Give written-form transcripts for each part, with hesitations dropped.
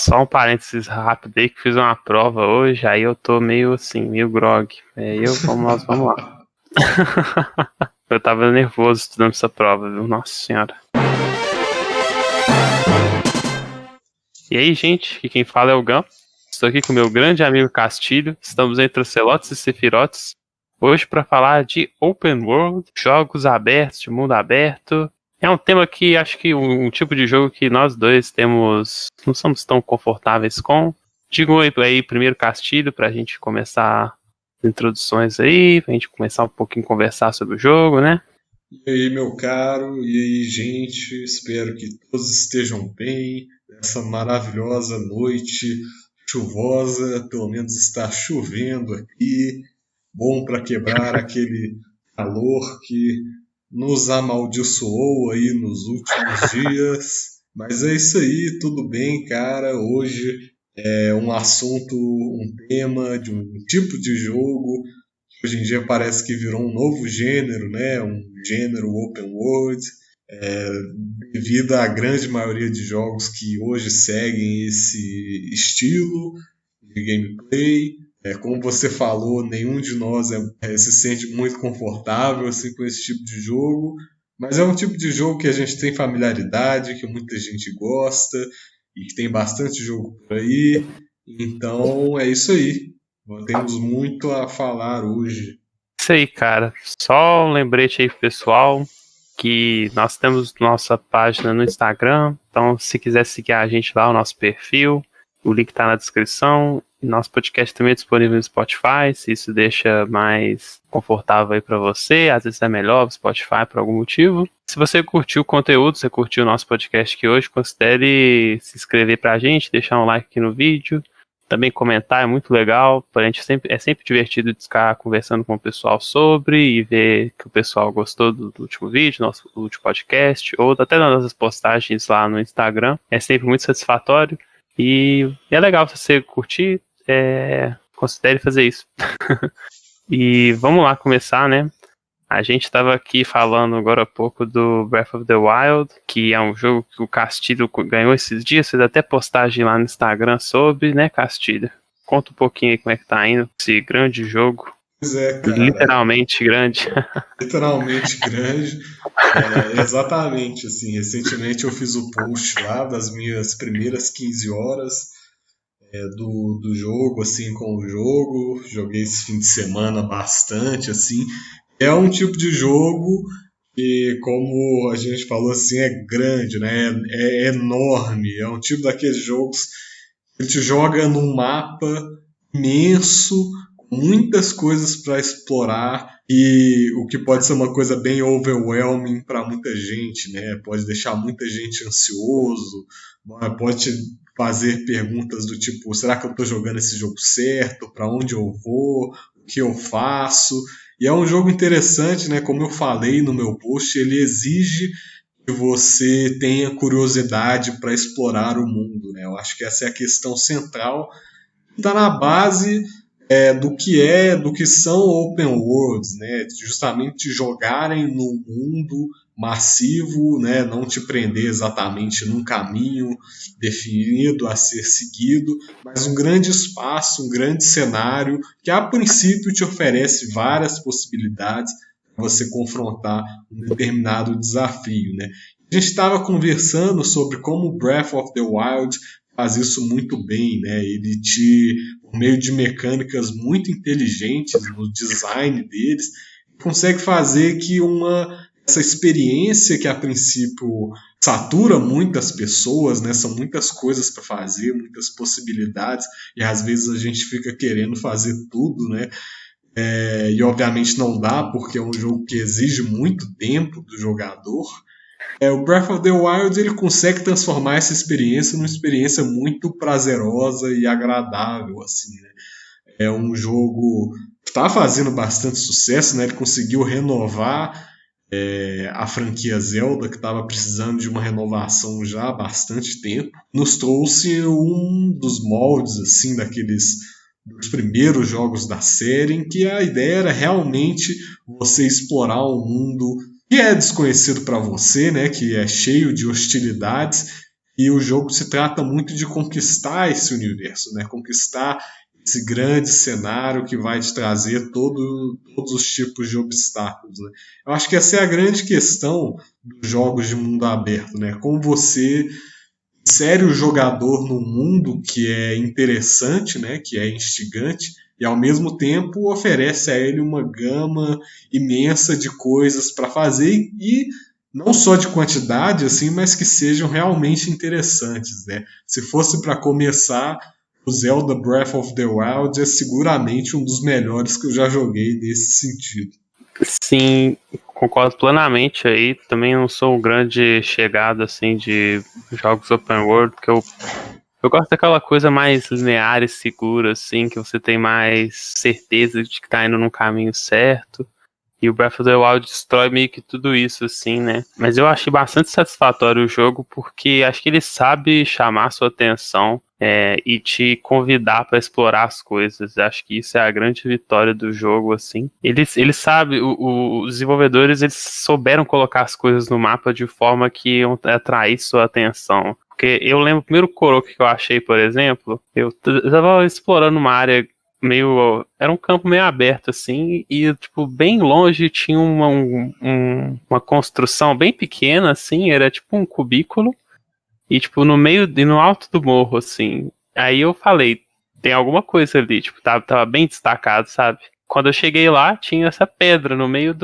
Só um parênteses rápido aí, que fiz uma prova hoje, aí eu tô meio assim, meio grog. Vamos lá. Eu tava nervoso estudando essa prova, viu? Nossa senhora. E aí, gente, aqui quem fala é o Gam. Estou aqui com meu grande amigo Castilho. Estamos entre Ocelotes e Sephiroths. Hoje para falar de Open World, jogos abertos, de mundo aberto. É um tema que acho que um tipo de jogo que nós dois não somos tão confortáveis com. Digo aí primeiro Castilho, pra gente começar as introduções aí, pra gente começar um pouquinho a conversar sobre o jogo, né? E aí, meu caro, e aí, gente, espero que todos estejam bem nessa maravilhosa noite chuvosa, pelo menos está chovendo aqui, bom para quebrar aquele calor que nos amaldiçoou aí nos últimos dias. Mas é isso aí, tudo bem, cara. Hoje é um assunto, um tema de um tipo de jogo que hoje em dia parece que virou um novo gênero, né? Um gênero open world, devido à grande maioria de jogos que hoje seguem esse estilo de gameplay. Como você falou, nenhum de nós se sente muito confortável assim, com esse tipo de jogo, mas é um tipo de jogo que a gente tem familiaridade, que muita gente gosta e que tem bastante jogo por aí. Então é isso aí. Temos muito a falar hoje. Isso aí, cara. Só um lembrete aí pro pessoal que nós temos nossa página no Instagram. Então, se quiser seguir a gente lá, o nosso perfil, o link tá na descrição. E nosso podcast também é disponível no Spotify, se isso deixa mais confortável aí pra você. Às vezes é melhor o Spotify por algum motivo. Se você curtiu o conteúdo, você curtiu o nosso podcast aqui hoje, considere se inscrever pra gente, deixar um like aqui no vídeo. Também comentar é muito legal, é sempre divertido ficar conversando com o pessoal sobre e ver que o pessoal gostou do último vídeo, nosso último podcast, ou até das nossas postagens lá no Instagram. É sempre muito satisfatório e é legal se você curtir, considere fazer isso. E vamos lá começar, né? A gente estava aqui falando agora há pouco do Breath of the Wild, que é um jogo que o Castilho ganhou esses dias, fez até postagem lá no Instagram sobre, né, Castilho? Conta um pouquinho aí como é que tá indo esse grande jogo. Pois é, cara. Literalmente grande. Literalmente grande. Exatamente, assim, recentemente eu fiz o post lá das minhas primeiras 15 horas do jogo, assim, com o jogo. Joguei esse fim de semana bastante, assim. É um tipo de jogo que, como a gente falou, assim, é grande, né? É enorme. É um tipo daqueles jogos que ele te joga num mapa imenso, com muitas coisas para explorar e o que pode ser uma coisa bem overwhelming para muita gente, né? Pode deixar muita gente ansioso, pode te fazer perguntas do tipo: será que eu estou jogando esse jogo certo? Para onde eu vou? O que eu faço? E é um jogo interessante, né? Como eu falei no meu post, ele exige que você tenha curiosidade para explorar o mundo, né? Eu acho que essa é a questão central, está na base do que são open worlds, né? Justamente jogarem no mundo massivo, né? Não te prender exatamente num caminho definido a ser seguido, mas um grande espaço, um grande cenário que a princípio te oferece várias possibilidades para você confrontar um determinado desafio, né? A gente estava conversando sobre como Breath of the Wild faz isso muito bem, né? Ele por meio de mecânicas muito inteligentes no design deles, consegue fazer que essa experiência que a princípio satura muitas pessoas, né? São muitas coisas para fazer, muitas possibilidades, e às vezes a gente fica querendo fazer tudo, né? E obviamente não dá, porque é um jogo que exige muito tempo do jogador. O Breath of the Wild ele consegue transformar essa experiência numa experiência muito prazerosa e agradável, assim, né? É um jogo que está fazendo bastante sucesso, né? Ele conseguiu renovar a franquia Zelda, que estava precisando de uma renovação já há bastante tempo. Nos trouxe um dos moldes, assim, dos primeiros jogos da série, em que a ideia era realmente você explorar um mundo que é desconhecido para você, né, que é cheio de hostilidades, E o jogo se trata muito de conquistar esse universo, né? Conquistar esse grande cenário que vai te trazer todos os tipos de obstáculos, né? Eu acho que essa é a grande questão dos jogos de mundo aberto, né? Como você insere o jogador num mundo que é interessante, né? Que é instigante, e ao mesmo tempo oferece a ele uma gama imensa de coisas para fazer e não só de quantidade assim, mas que sejam realmente interessantes, né? Se fosse para começar, o Zelda Breath of the Wild é seguramente um dos melhores que eu já joguei nesse sentido. Sim, concordo plenamente aí. Também não sou um grande chegado assim de jogos open world, porque eu gosto daquela coisa mais linear e segura, assim, que você tem mais certeza de que tá indo no caminho certo. E o Breath of the Wild destrói meio que tudo isso, assim, né? Mas eu achei bastante satisfatório o jogo, porque acho que ele sabe chamar sua atenção e te convidar para explorar as coisas. Acho que isso é a grande vitória do jogo, assim. Ele sabe, os desenvolvedores, eles souberam colocar as coisas no mapa de forma que iam atrair sua atenção. Porque eu lembro o primeiro Korok que eu achei, por exemplo, eu tava explorando uma área meio. Era um campo meio aberto, assim, e, tipo, bem longe tinha uma construção bem pequena, assim, era tipo um cubículo, e, tipo, no meio e no alto do morro, assim. Aí eu falei, tem alguma coisa ali, tipo, tava bem destacado, sabe? Quando eu cheguei lá, tinha essa pedra no meio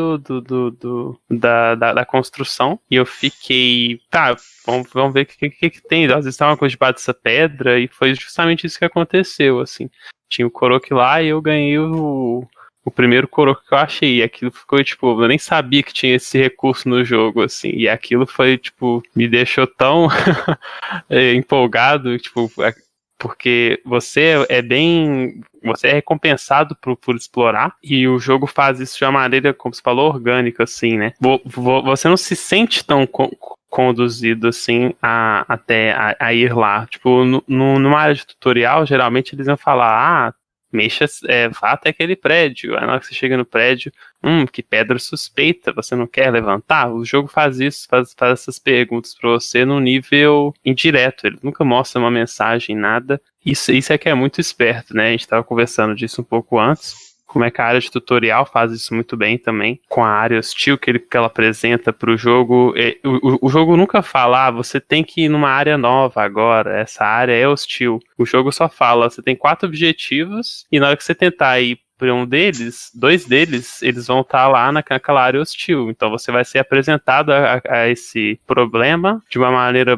da construção. E eu fiquei, tá, vamos ver o que tem. Às vezes tem uma coisa debaixo dessa pedra. E foi justamente isso que aconteceu, assim. Tinha o Korok lá e eu ganhei o primeiro Korok que eu achei. E aquilo ficou, tipo, eu nem sabia que tinha esse recurso no jogo, assim. E aquilo foi, tipo, me deixou tão empolgado, tipo, porque você é bem. Você é recompensado por explorar, e o jogo faz isso de uma maneira, como você falou, orgânica, assim, né? Você não se sente tão conduzido assim até a ir lá. Tipo, numa área de tutorial, geralmente eles vão falar, mexa, vá até aquele prédio. Aí na hora que você chega no prédio, que pedra suspeita, você não quer levantar? O jogo faz isso, faz essas perguntas pra você num nível indireto. Ele nunca mostra uma mensagem, nada. Isso é que é muito esperto, né? A gente tava conversando disso um pouco antes. Como é que a área de tutorial faz isso muito bem também, com a área hostil que ela apresenta para o jogo. O jogo nunca fala, você tem que ir numa área nova agora, essa área é hostil. O jogo só fala, você tem 4 objetivos, e na hora que você tentar ir para um deles, 2 deles, eles vão estar lá naquela área hostil. Então você vai ser apresentado a esse problema de uma maneira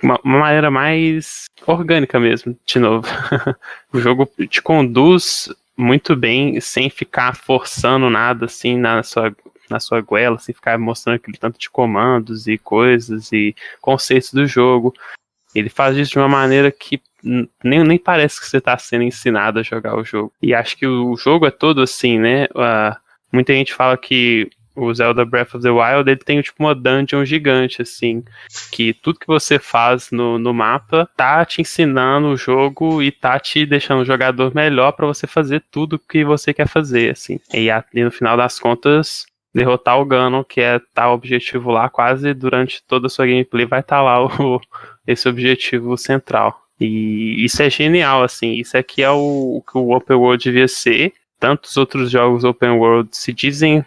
uma maneira mais orgânica mesmo, de novo. O jogo te conduz muito bem, sem ficar forçando nada assim na sua goela, sem ficar mostrando aquele tanto de comandos e coisas e conceitos do jogo. Ele faz isso de uma maneira que nem parece que você está sendo ensinado a jogar o jogo. E acho que o jogo é todo assim, né? Muita gente fala que o Zelda Breath of the Wild, ele tem tipo uma dungeon gigante, assim, que tudo que você faz no mapa tá te ensinando o jogo e tá te deixando o jogador melhor para você fazer tudo que você quer fazer, assim. E no final das contas, derrotar o Ganon, que é tal objetivo lá, quase durante toda a sua gameplay vai estar lá esse objetivo central. E isso é genial, assim, isso aqui é o que o Open World devia ser. Tantos outros jogos Open World se dizem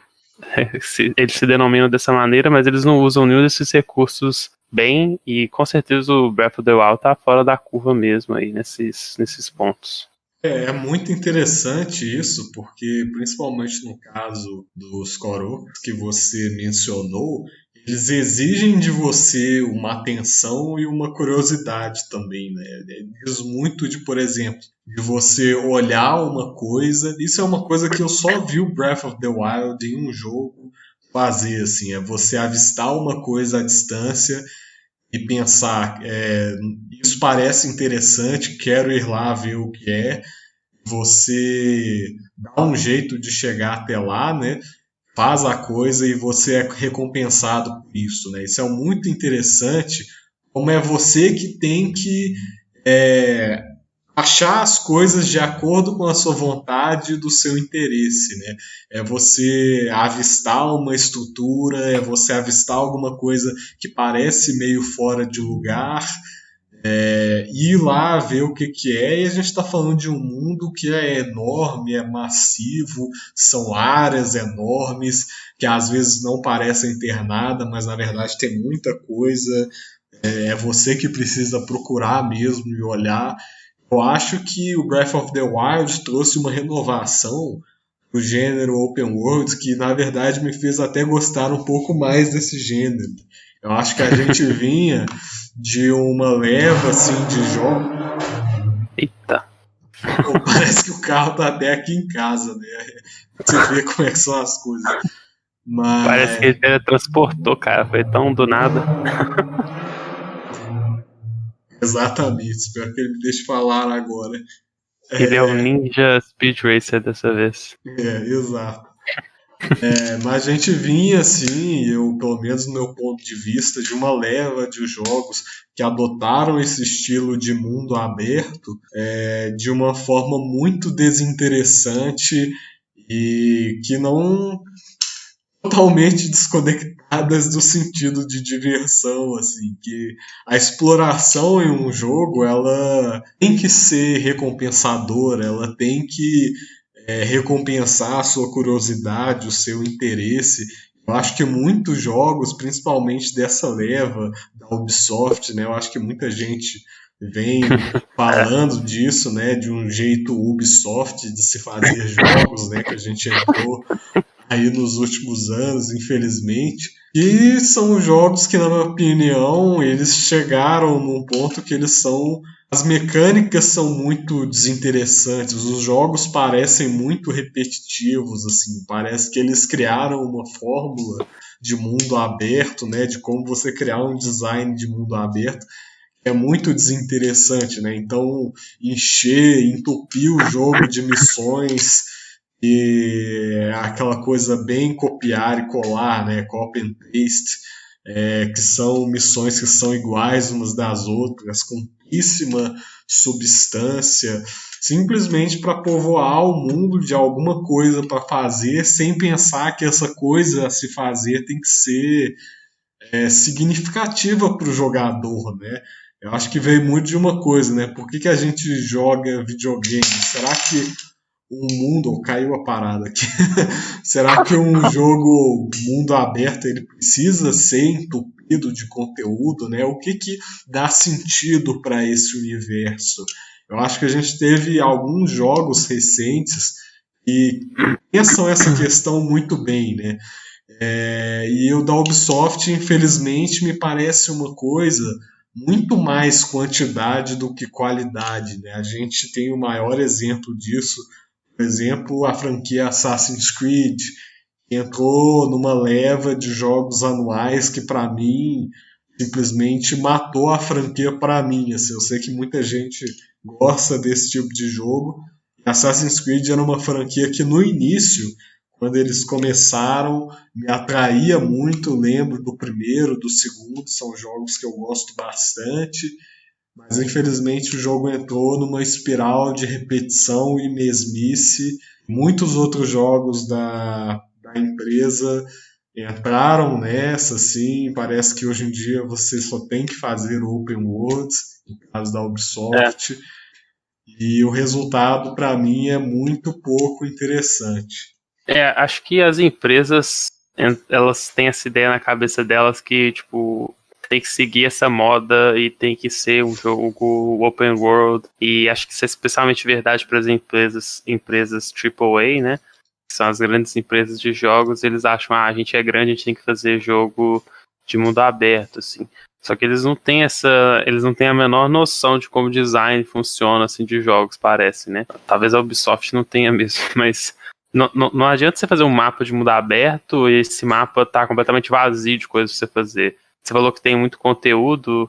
eles se denominam dessa maneira, mas eles não usam nenhum desses recursos bem, e com certeza o Breath of the Wild tá fora da curva mesmo aí nesses pontos. É muito interessante isso, porque principalmente no caso dos Koroks que você mencionou, eles exigem de você uma atenção e uma curiosidade também, né? Diz muito de, por exemplo, de você olhar uma coisa. Isso é uma coisa que eu só vi o Breath of the Wild em um jogo fazer, assim, é você avistar uma coisa à distância e pensar, isso parece interessante, quero ir lá ver o que é. Você dá um jeito de chegar até lá, né? Faz a coisa e você é recompensado por isso, né? Isso é muito interessante, como é você que tem que é, achar as coisas de acordo com a sua vontade e do seu interesse, né? É você avistar uma estrutura, é você avistar alguma coisa que parece meio fora de lugar, ir lá ver o que que é, e a gente está falando de um mundo que é enorme, é massivo, são áreas enormes, que às vezes não parecem ter nada, mas na verdade tem muita coisa, é você que precisa procurar mesmo e olhar. Eu acho que o Breath of the Wild trouxe uma renovação pro gênero open world que na verdade me fez até gostar um pouco mais desse gênero. Eu acho que a gente vinha de uma leva assim de jogos. Eita. Pô, parece que o carro tá até aqui em casa, né? Você vê como é que são as coisas. Parece que Mas ele teletransportou, cara. Foi tão do nada. exatamente, espero que ele me deixe falar agora. Ele é o Ninja Speed Racer dessa vez. Exato. Mas a gente vinha, assim, eu, pelo menos no meu ponto de vista, de uma leva de jogos que adotaram esse estilo de mundo aberto de uma forma muito desinteressante e que não totalmente desconectadas do sentido de diversão, assim, que a exploração em um jogo, ela tem que ser recompensadora, ela tem que recompensar a sua curiosidade, o seu interesse. Eu acho que muitos jogos, principalmente dessa leva da Ubisoft, né, eu acho que muita gente vem falando disso, né, de um jeito Ubisoft de se fazer jogos, né, que a gente entrou aí nos últimos anos, infelizmente. E são jogos que, na minha opinião, eles chegaram num ponto que eles são. As mecânicas são muito desinteressantes, os jogos parecem muito repetitivos, assim, parece que eles criaram uma fórmula de mundo aberto, né, de como você criar um design de mundo aberto, é muito desinteressante, né? Então, entupir o jogo de missões e aquela coisa bem copiar e colar, né? Copy and paste, que são missões que são iguais umas das outras, com pouquíssima substância, simplesmente para povoar o mundo de alguma coisa para fazer, sem pensar que essa coisa a se fazer tem que ser significativa para o jogador, né? Eu acho que veio muito de uma coisa, né? Por que a gente joga videogame? Será que um mundo, caiu a parada aqui. Será que um jogo mundo aberto ele precisa ser entupido de conteúdo, né? O que dá sentido para esse universo? Eu acho que a gente teve alguns jogos recentes que pensam essa questão muito bem, né? E o da Ubisoft, infelizmente, me parece uma coisa muito mais quantidade do que qualidade, né? A gente tem o maior exemplo disso, por exemplo, a franquia Assassin's Creed, que entrou numa leva de jogos anuais que, para mim, simplesmente matou a franquia para mim. Assim, eu sei que muita gente gosta desse tipo de jogo. Assassin's Creed era uma franquia que, no início, quando eles começaram, me atraía muito. Lembro do primeiro, do segundo, são jogos que eu gosto bastante. Mas infelizmente o jogo entrou numa espiral de repetição e mesmice. Muitos outros jogos da empresa entraram nessa, assim. Parece que hoje em dia você só tem que fazer open worlds, no caso da Ubisoft. E o resultado, para mim, é muito pouco interessante. Acho que as empresas, elas têm essa ideia na cabeça delas que, tipo, tem que seguir essa moda e tem que ser um jogo open world. E acho que isso é especialmente verdade para as empresas AAA, né? Que são as grandes empresas de jogos. Eles acham, a gente é grande, a gente tem que fazer jogo de mundo aberto, assim. Só que eles não têm a menor noção de como design funciona, assim, de jogos, parece, né? Talvez a Ubisoft não tenha mesmo, mas não adianta você fazer um mapa de mundo aberto e esse mapa tá completamente vazio de coisas pra você fazer. Você falou que tem muito conteúdo,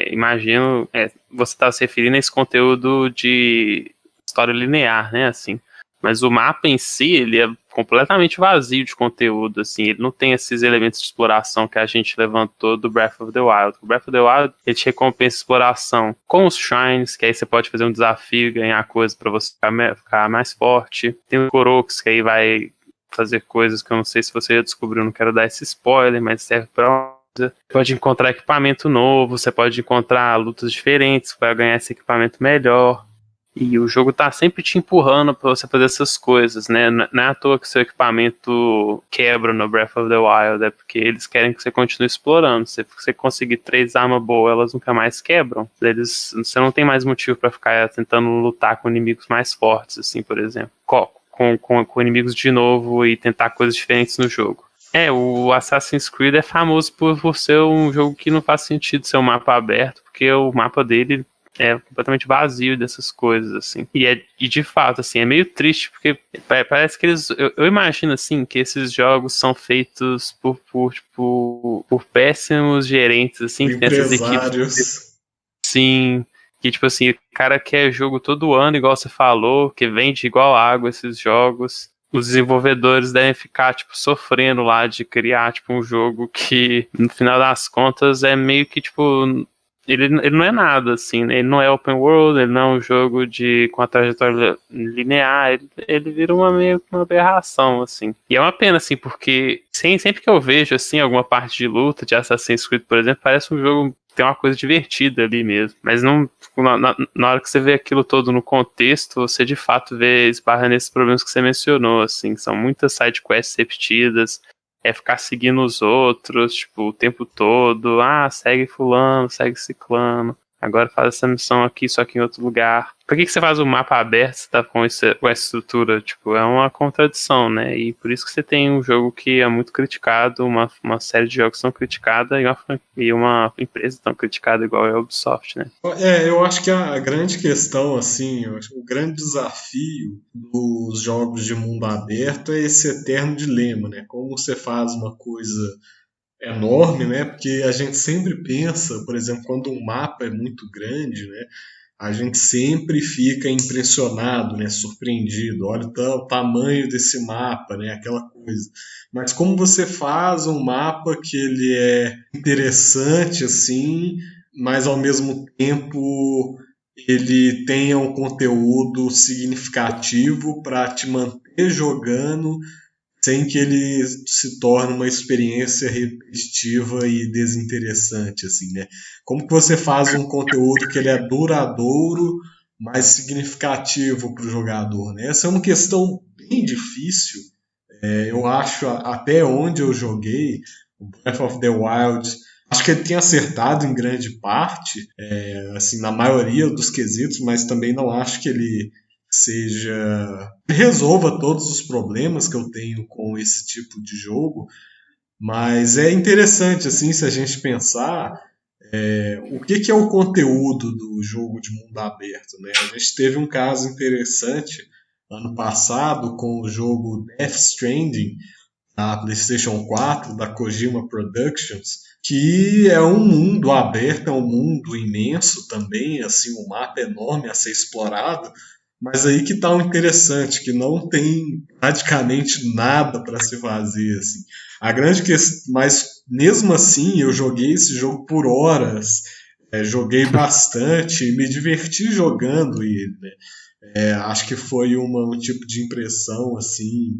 imagino, você está se referindo a esse conteúdo de história linear, né, assim. Mas o mapa em si, ele é completamente vazio de conteúdo, assim, ele não tem esses elementos de exploração que a gente levantou do Breath of the Wild. O Breath of the Wild, ele te recompensa exploração com os shrines, que aí você pode fazer um desafio e ganhar coisa pra você ficar mais forte. Tem o Koroks, que aí vai fazer coisas que eu não sei se você já descobriu, não quero dar esse spoiler, mas serve pra... Você pode encontrar equipamento novo, você pode encontrar lutas diferentes para ganhar esse equipamento melhor. E o jogo tá sempre te empurrando pra você fazer essas coisas, né? Não é à toa que seu equipamento quebra no Breath of the Wild, é porque eles querem que você continue explorando. Se você conseguir 3 armas boas, elas nunca mais quebram. Você não tem mais motivo pra ficar tentando lutar com inimigos mais fortes, assim, por exemplo. Com inimigos de novo e tentar coisas diferentes no jogo. O Assassin's Creed é famoso por ser um jogo que não faz sentido ser um mapa aberto, porque o mapa dele é completamente vazio dessas coisas, assim. E de fato, assim, é meio triste, porque parece que eles... Eu imagino, assim, que esses jogos são feitos por péssimos gerentes, assim, que tem essas equipes... Sim, que, tipo assim, o cara quer jogo todo ano, igual você falou, que vende igual água esses jogos. Os desenvolvedores devem ficar, tipo, sofrendo lá de criar, tipo, um jogo que, no final das contas, é meio que, tipo... Ele não é nada, assim, né? Ele não é open world, ele não é um jogo com a trajetória linear, ele vira meio que uma aberração, assim. E é uma pena, assim, porque sempre que eu vejo, assim, alguma parte de luta de Assassin's Creed, por exemplo, parece um jogo que tem uma coisa divertida ali mesmo. Mas não, na hora que você vê aquilo todo no contexto, você de fato esbarra nesses problemas que você mencionou, assim, são muitas sidequests repetidas, ficar seguindo os outros, tipo, o tempo todo. Segue fulano, segue ciclano. Agora faz essa missão aqui, só que em outro lugar. Por que você faz o mapa aberto se tá com essa estrutura? Tipo, é uma contradição, né? E por isso que você tem um jogo que é muito criticado, uma série de jogos tão criticada e uma empresa tão criticada igual a Ubisoft, né? Eu acho que a grande questão, assim, o grande desafio dos jogos de mundo aberto é esse eterno dilema, né? Como você faz uma coisa enorme, né? Porque a gente sempre pensa, por exemplo, quando um mapa é muito grande, né? A gente sempre fica impressionado, né? Surpreendido. Olha o tamanho desse mapa, né? Aquela coisa. Mas como você faz um mapa que ele é interessante, assim, mas ao mesmo tempo ele tenha um conteúdo significativo para te manter jogando sem que ele se torne uma experiência repetitiva e desinteressante, assim, né? Como que você faz um conteúdo que ele é duradouro, mas significativo para o jogador, né? Essa é uma questão bem difícil. Eu acho, até onde eu joguei, o Breath of the Wild, acho que ele tem acertado em grande parte, assim, na maioria dos quesitos, mas também não acho que ele resolva todos os problemas que eu tenho com esse tipo de jogo, mas é interessante, assim, se a gente pensar o que é o conteúdo do jogo de mundo aberto, né? A gente teve um caso interessante ano passado com o jogo Death Stranding da PlayStation 4, da Kojima Productions, que é um mundo aberto, é um mundo imenso também, assim, um mapa enorme a ser explorado, mas aí que tá o interessante, que não tem praticamente nada para se fazer, assim. A grande questão, mas mesmo assim eu joguei esse jogo por horas, joguei bastante, me diverti jogando ele, né? Acho que foi um tipo de impressão, assim,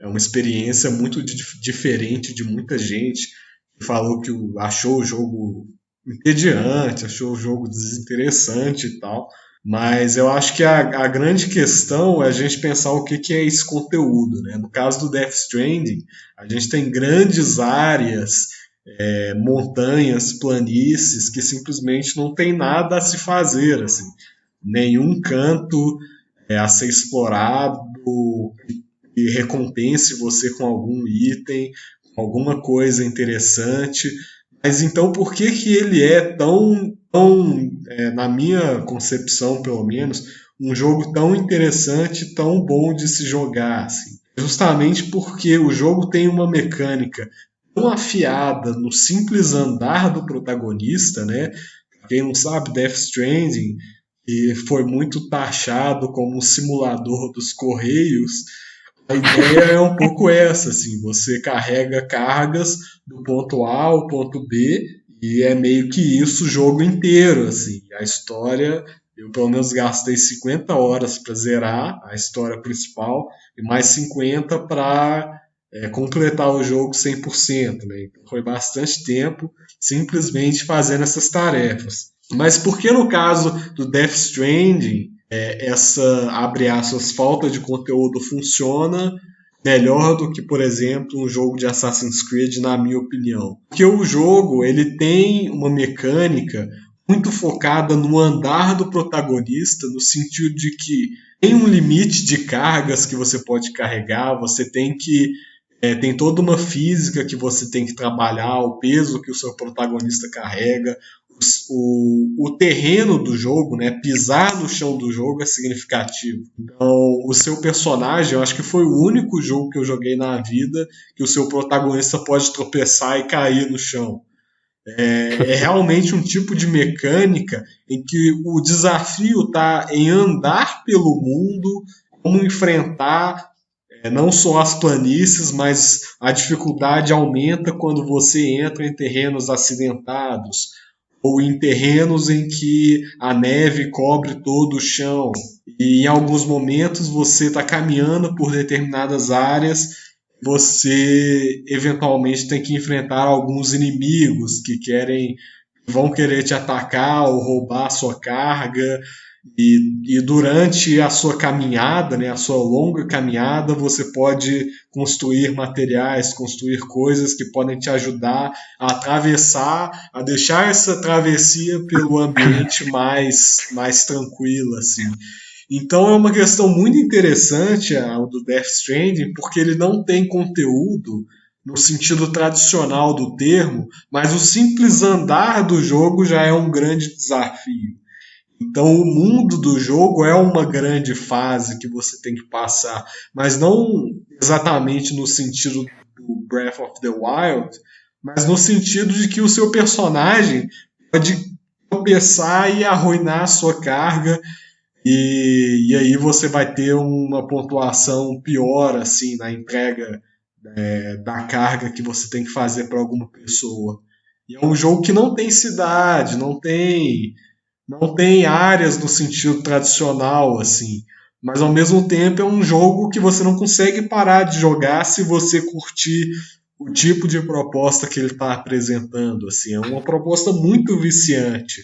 uma experiência muito diferente de muita gente que falou que achou o jogo entediante, achou o jogo desinteressante e tal. Mas eu acho que a grande questão é a gente pensar o que é esse conteúdo, né? No caso do Death Stranding, a gente tem grandes áreas, montanhas, planícies, que simplesmente não tem nada a se fazer, assim. Nenhum canto a ser explorado e recompense você com algum item, com alguma coisa interessante. Mas então por que ele é na minha concepção pelo menos, um jogo tão interessante, tão bom de se jogar? Assim? Justamente porque o jogo tem uma mecânica tão afiada no simples andar do protagonista, né? Quem não sabe, Death Stranding e foi muito taxado como um simulador dos Correios, a ideia é um pouco essa, assim, você carrega cargas do ponto A ao ponto B e é meio que isso o jogo inteiro, assim. A história, eu pelo menos gastei 50 horas para zerar a história principal e mais 50 para completar o jogo 100%, né? Então foi bastante tempo simplesmente fazendo essas tarefas. Mas por que no caso do Death Stranding essa, abre aspas, falta de conteúdo funciona melhor do que, por exemplo, um jogo de Assassin's Creed, na minha opinião? Porque o jogo ele tem uma mecânica muito focada no andar do protagonista, no sentido de que tem um limite de cargas que você pode carregar, você tem que tem toda uma física que você tem que trabalhar, o peso que o seu protagonista carrega, o terreno do jogo, né, pisar no chão do jogo é significativo. Então, o seu personagem, eu acho que foi o único jogo que eu joguei na vida que o seu protagonista pode tropeçar e cair no chão. É realmente um tipo de mecânica em que o desafio está em andar pelo mundo, como enfrentar não só as planícies, mas a dificuldade aumenta quando você entra em terrenos acidentados ou em terrenos em que a neve cobre todo o chão. E em alguns momentos você está caminhando por determinadas áreas, você eventualmente tem que enfrentar alguns inimigos que vão querer te atacar ou roubar a sua carga. E durante a sua caminhada, né, a sua longa caminhada, você pode construir materiais, construir coisas que podem te ajudar a atravessar, a deixar essa travessia pelo ambiente mais tranquilo, assim. Então é uma questão muito interessante a do Death Stranding, porque ele não tem conteúdo no sentido tradicional do termo, mas o simples andar do jogo já é um grande desafio. Então o mundo do jogo é uma grande fase que você tem que passar, mas não exatamente no sentido do Breath of the Wild, mas no sentido de que o seu personagem pode tropeçar e arruinar a sua carga e aí você vai ter uma pontuação pior assim na entrega da carga que você tem que fazer para alguma pessoa. E é um jogo que não tem cidade, não tem áreas no sentido tradicional, assim. Mas ao mesmo tempo é um jogo que você não consegue parar de jogar se você curtir o tipo de proposta que ele está apresentando. Assim. É uma proposta muito viciante,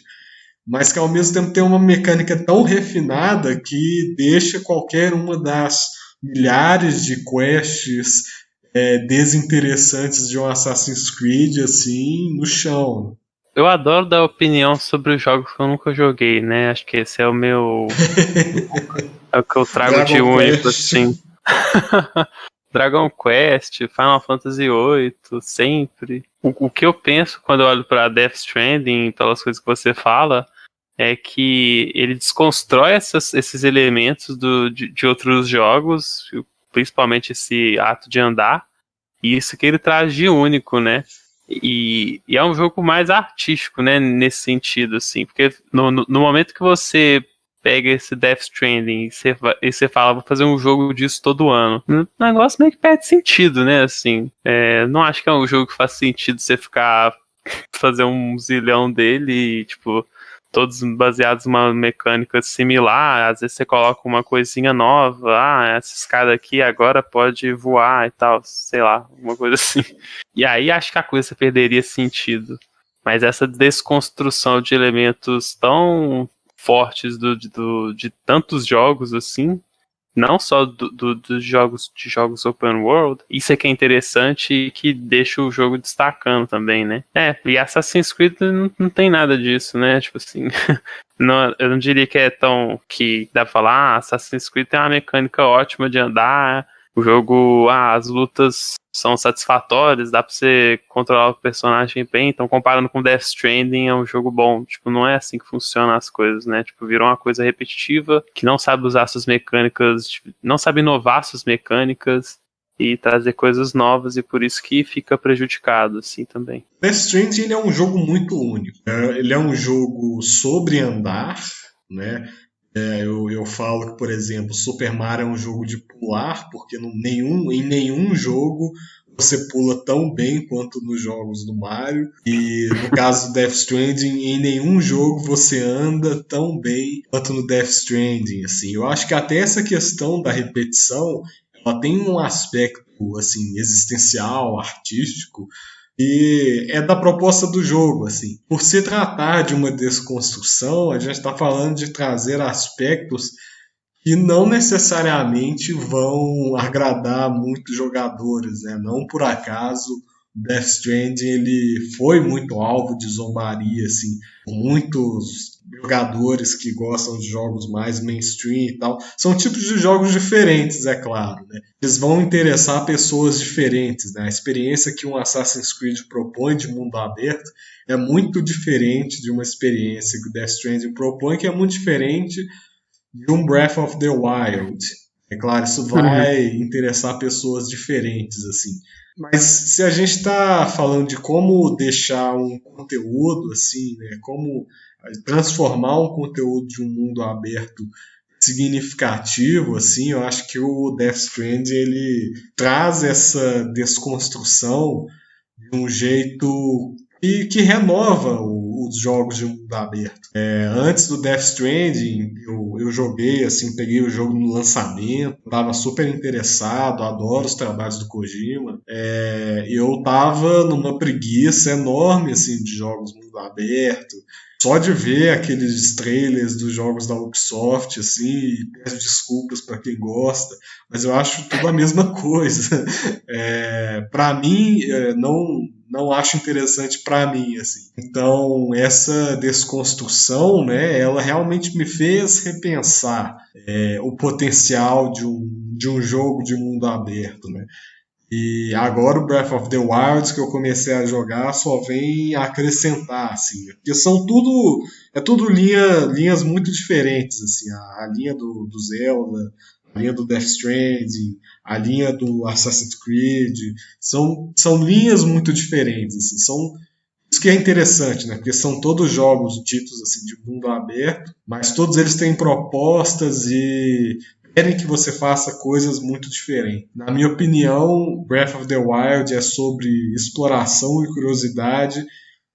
mas que ao mesmo tempo tem uma mecânica tão refinada que deixa qualquer uma das milhares de quests desinteressantes de um Assassin's Creed assim no chão. Eu adoro dar opinião sobre os jogos que eu nunca joguei, né? Acho que esse é o meu. É o que eu trago Dragon de único, Quest. assim. Dragon Quest, Final Fantasy VIII, sempre. O que eu penso quando eu olho pra Death Stranding, pelas coisas que você fala, é que ele desconstrói esses elementos de outros jogos, principalmente esse ato de andar, e isso que ele traz de único, né? E é um jogo mais artístico, né, nesse sentido, assim, porque no momento que você pega esse Death Stranding e você fala, vou fazer um jogo disso todo ano, o negócio meio que perde sentido, né, assim, não acho que é um jogo que faz sentido você ficar, fazer um zilhão dele e, tipo, todos baseados numa mecânica similar, às vezes você coloca uma coisinha nova, essa escada aqui agora pode voar e tal, sei lá, uma coisa assim. E aí acho que a coisa perderia sentido. Mas essa desconstrução de elementos tão fortes de tantos jogos assim, não só dos jogos open world, isso é que é interessante e que deixa o jogo destacando também, né? E Assassin's Creed não tem nada disso, né? Tipo assim, eu não diria que é tão que dá pra falar, Assassin's Creed tem uma mecânica ótima de andar, o jogo, as lutas são satisfatórias, dá pra você controlar o personagem bem, então comparando com Death Stranding é um jogo bom, tipo, não é assim que funcionam as coisas, né, tipo, virou uma coisa repetitiva, que não sabe usar suas mecânicas, tipo, não sabe inovar suas mecânicas e trazer coisas novas, e por isso que fica prejudicado, assim, também. Death Stranding ele é um jogo muito único, ele é um jogo sobre andar, né? Eu falo que, por exemplo, Super Mario é um jogo de pular, porque em nenhum jogo você pula tão bem quanto nos jogos do Mario. E no caso do Death Stranding, em nenhum jogo você anda tão bem quanto no Death Stranding. Assim, eu acho que até essa questão da repetição, ela tem um aspecto assim existencial, artístico, e é da proposta do jogo, assim. Por se tratar de uma desconstrução, a gente está falando de trazer aspectos que não necessariamente vão agradar muitos jogadores, né? Não por acaso Death Stranding ele foi muito alvo de zombaria, assim, por muitos jogadores que gostam de jogos mais mainstream e tal. São tipos de jogos diferentes, é claro, né? Eles vão interessar pessoas diferentes, né? A experiência que um Assassin's Creed propõe de mundo aberto é muito diferente de uma experiência que o Death Stranding propõe, que é muito diferente de um Breath of the Wild. É claro, isso vai interessar pessoas diferentes, assim. Mas se a gente está falando de como deixar um conteúdo, assim, né, como transformar um conteúdo de um mundo aberto significativo, assim, eu acho que o Death Stranding ele traz essa desconstrução de um jeito que renova os jogos de mundo aberto. Antes do Death Stranding, eu joguei, assim, peguei o jogo no lançamento, estava super interessado, adoro os trabalhos do Kojima. Eu tava numa preguiça enorme, assim, de jogos mundo aberto. Só de ver aqueles trailers dos jogos da Ubisoft, assim, e peço desculpas para quem gosta, mas eu acho tudo a mesma coisa. Para mim, não acho interessante para mim, assim. Então, essa desconstrução, né, ela realmente me fez repensar o potencial de um jogo de mundo aberto, né? E agora o Breath of the Wild que eu comecei a jogar só vem acrescentar, assim, porque é tudo linhas muito diferentes, assim, a linha do Zelda, a linha do Death Stranding, a linha do Assassin's Creed, são linhas muito diferentes, assim, isso que é interessante, né? Porque são todos jogos ditos assim de mundo aberto, mas todos eles têm propostas e querem que você faça coisas muito diferentes. Na minha opinião, Breath of the Wild é sobre exploração e curiosidade,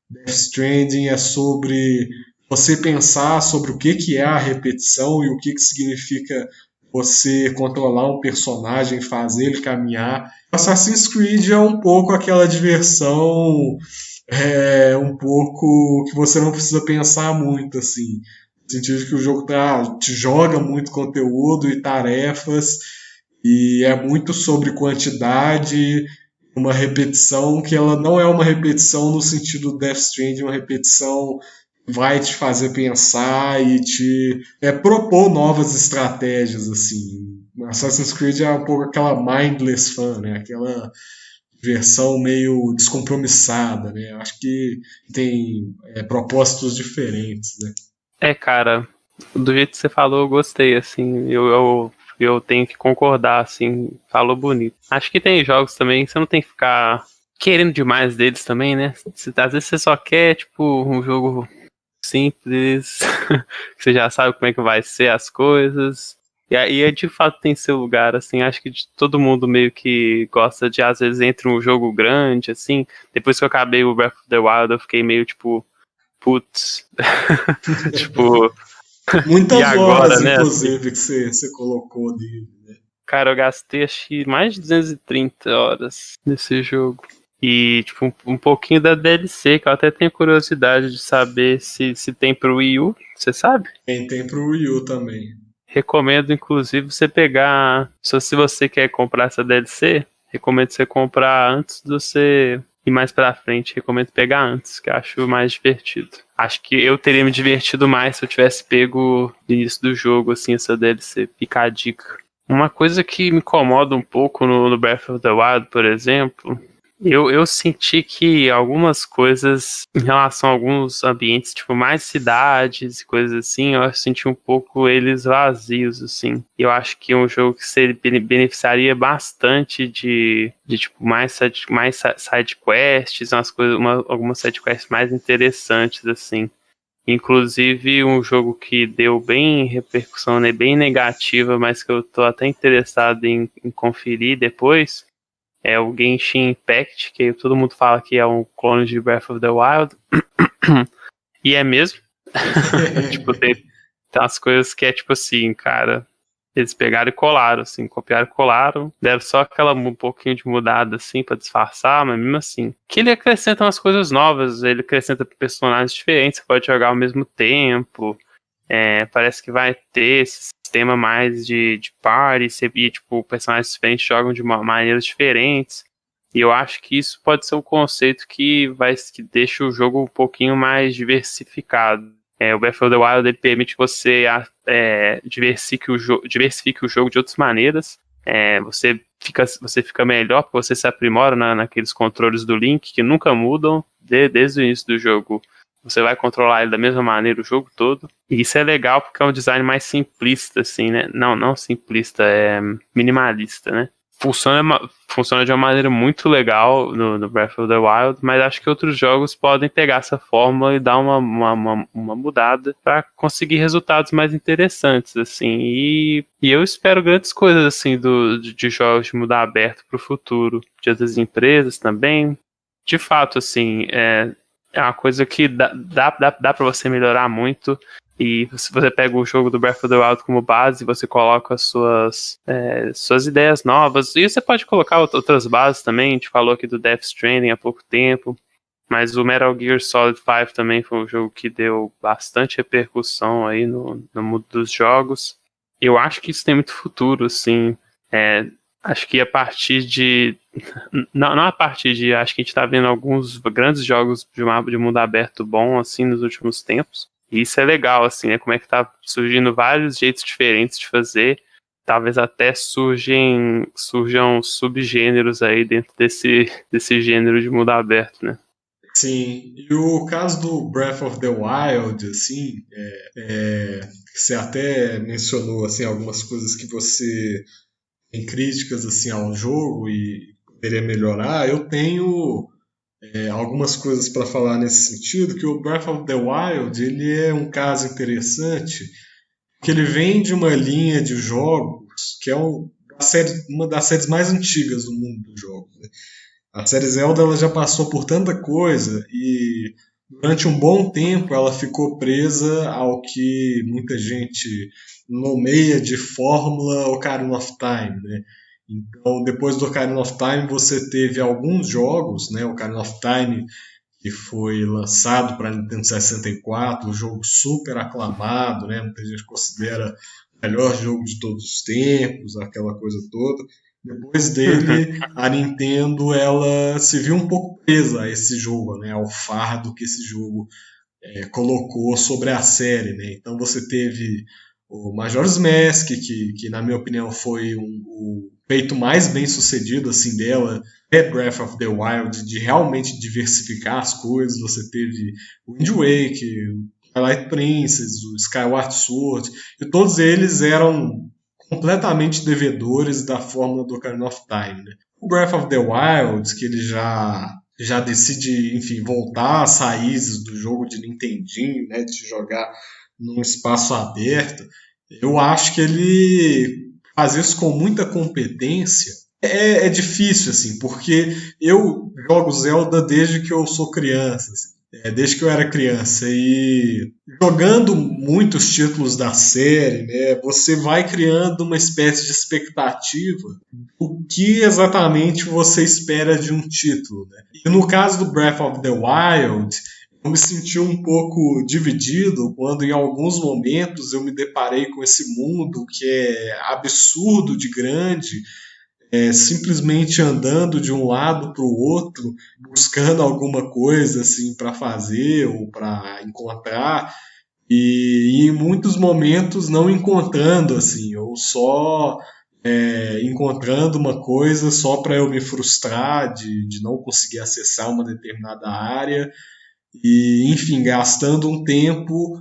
Death Stranding é sobre você pensar sobre o que é a repetição e o que significa você controlar um personagem, fazer ele caminhar. Assassin's Creed é um pouco aquela diversão, um pouco que você não precisa pensar muito, assim. No sentido de que o jogo te joga muito conteúdo e tarefas, e é muito sobre quantidade, uma repetição que ela não é uma repetição no sentido do Death Stranding, uma repetição que vai te fazer pensar e te propor novas estratégias, assim. Assassin's Creed é um pouco aquela mindless fun, né? Aquela versão meio descompromissada, né? Acho que tem propósitos diferentes, né? Cara, do jeito que você falou, eu gostei, assim, eu tenho que concordar, assim, falou bonito. Acho que tem jogos também, você não tem que ficar querendo demais deles também, né? Às vezes você só quer, tipo, um jogo simples, que você já sabe como é que vai ser as coisas. E aí, de fato, tem seu lugar, assim, acho que todo mundo meio que gosta de, às vezes, entre um jogo grande, assim, depois que eu acabei o Breath of the Wild, eu fiquei meio, tipo, putz, tipo, e Muitas agora, horas, né, assim, inclusive, que você colocou nele, né? cara, eu gastei, acho que mais de 230 horas nesse jogo. E, tipo, um pouquinho da DLC, que eu até tenho curiosidade de saber se tem pro Wii U, você sabe? Tem pro Wii U também. Recomendo, inclusive, você pegar. Se você quer comprar essa DLC, recomendo você comprar antes de você ir mais pra frente. Recomendo pegar antes, que eu acho mais divertido. Acho que eu teria me divertido mais se eu tivesse pego no início do jogo, assim, essa DLC. Fica a dica. Uma coisa que me incomoda um pouco no Breath of the Wild, por exemplo, eu senti que algumas coisas em relação a alguns ambientes, tipo mais cidades e coisas assim, eu senti um pouco eles vazios, assim. Eu acho que é um jogo que se beneficiaria bastante de tipo mais side quests, algumas side quests mais interessantes, assim. Inclusive, um jogo que deu bem repercussão, né, bem negativa, mas que eu tô até interessado em conferir depois, é o Genshin Impact, que todo mundo fala que é um clone de Breath of the Wild. E é mesmo. Tipo, tem umas coisas que é tipo assim, cara. Eles pegaram e colaram, assim, copiaram e colaram. Deram só aquela um pouquinho de mudada, assim, pra disfarçar, mas mesmo assim. Que ele acrescenta umas coisas novas, ele acrescenta personagens diferentes, você pode jogar ao mesmo tempo. Parece que vai ter esse sistema mais de party, e, tipo, personagens diferentes jogam de maneiras diferentes. E eu acho que isso pode ser um conceito que deixa o jogo um pouquinho mais diversificado. O Breath of the Wild ele permite que você diversifique o jogo de outras maneiras. Você fica melhor porque você se aprimora naqueles controles do Link que nunca mudam desde o início do jogo. Você vai controlar ele da mesma maneira o jogo todo. E isso é legal porque é um design mais simplista, assim, né? Não simplista, é minimalista, né? Funciona de uma maneira muito legal no Breath of the Wild, mas acho que outros jogos podem pegar essa fórmula e dar uma mudada para conseguir resultados mais interessantes, assim. E eu espero grandes coisas, assim, de jogos de mundo aberto para o futuro, de outras empresas também. De fato, assim, é uma coisa que dá para você melhorar muito. E se você pega o jogo do Breath of the Wild como base, você coloca suas ideias novas. E você pode colocar outras bases também. A gente falou aqui do Death Stranding há pouco tempo. Mas o Metal Gear Solid 5 também foi um jogo que deu bastante repercussão aí no mundo dos jogos. Eu acho que isso tem muito futuro, assim. Acho que a partir de... Não a partir de... Acho que a gente tá vendo alguns grandes jogos de mundo aberto bom, assim, nos últimos tempos. E isso é legal, assim, né? Como é que tá surgindo vários jeitos diferentes de fazer. Talvez até surjam subgêneros aí dentro desse gênero de mundo aberto, né? Sim, e o caso do Breath of the Wild, assim, você até mencionou, assim, algumas coisas que você tem críticas, assim, ao jogo e poderia melhorar. Eu tenho algumas coisas para falar nesse sentido, que o Breath of the Wild, ele é um caso interessante, que ele vem de uma linha de jogos que é uma das séries mais antigas do mundo dos jogos, né? A série Zelda ela já passou por tanta coisa e durante um bom tempo ela ficou presa ao que muita gente nomeia de Fórmula Ocarina of Time, né? Então, depois do Ocarina of Time, você teve alguns jogos, né? O Ocarina of Time, que foi lançado para Nintendo 64, um jogo super aclamado, né? Muita gente considera o melhor jogo de todos os tempos, aquela coisa toda. Depois dele, a Nintendo ela se viu um pouco presa a esse jogo, né? Ao fardo que esse jogo colocou sobre a série, né? Então você teve o Majora's Mask, que na minha opinião foi o feito mais bem sucedido assim dela, Breath of the Wild, de realmente diversificar as coisas. Você teve o Wind Waker, o Twilight Princess, o Skyward Sword, e todos eles eram completamente devedores da fórmula do Ocarina of Time, né? O Breath of the Wild, que ele já decide, enfim, voltar às raízes do jogo de Nintendinho, né, de jogar num espaço aberto, eu acho que ele faz isso com muita competência. É difícil, assim, porque eu jogo Zelda desde que eu sou criança, assim. Desde que eu era criança, e jogando muitos títulos da série, né, você vai criando uma espécie de expectativa do que exatamente você espera de um título, né? E no caso do Breath of the Wild, eu me senti um pouco dividido quando em alguns momentos eu me deparei com esse mundo que é absurdo de grande, simplesmente andando de um lado para o outro, buscando alguma coisa assim para fazer ou para encontrar, e em muitos momentos não encontrando, assim, ou só encontrando uma coisa só para eu me frustrar de não conseguir acessar uma determinada área. e, enfim, gastando um tempo,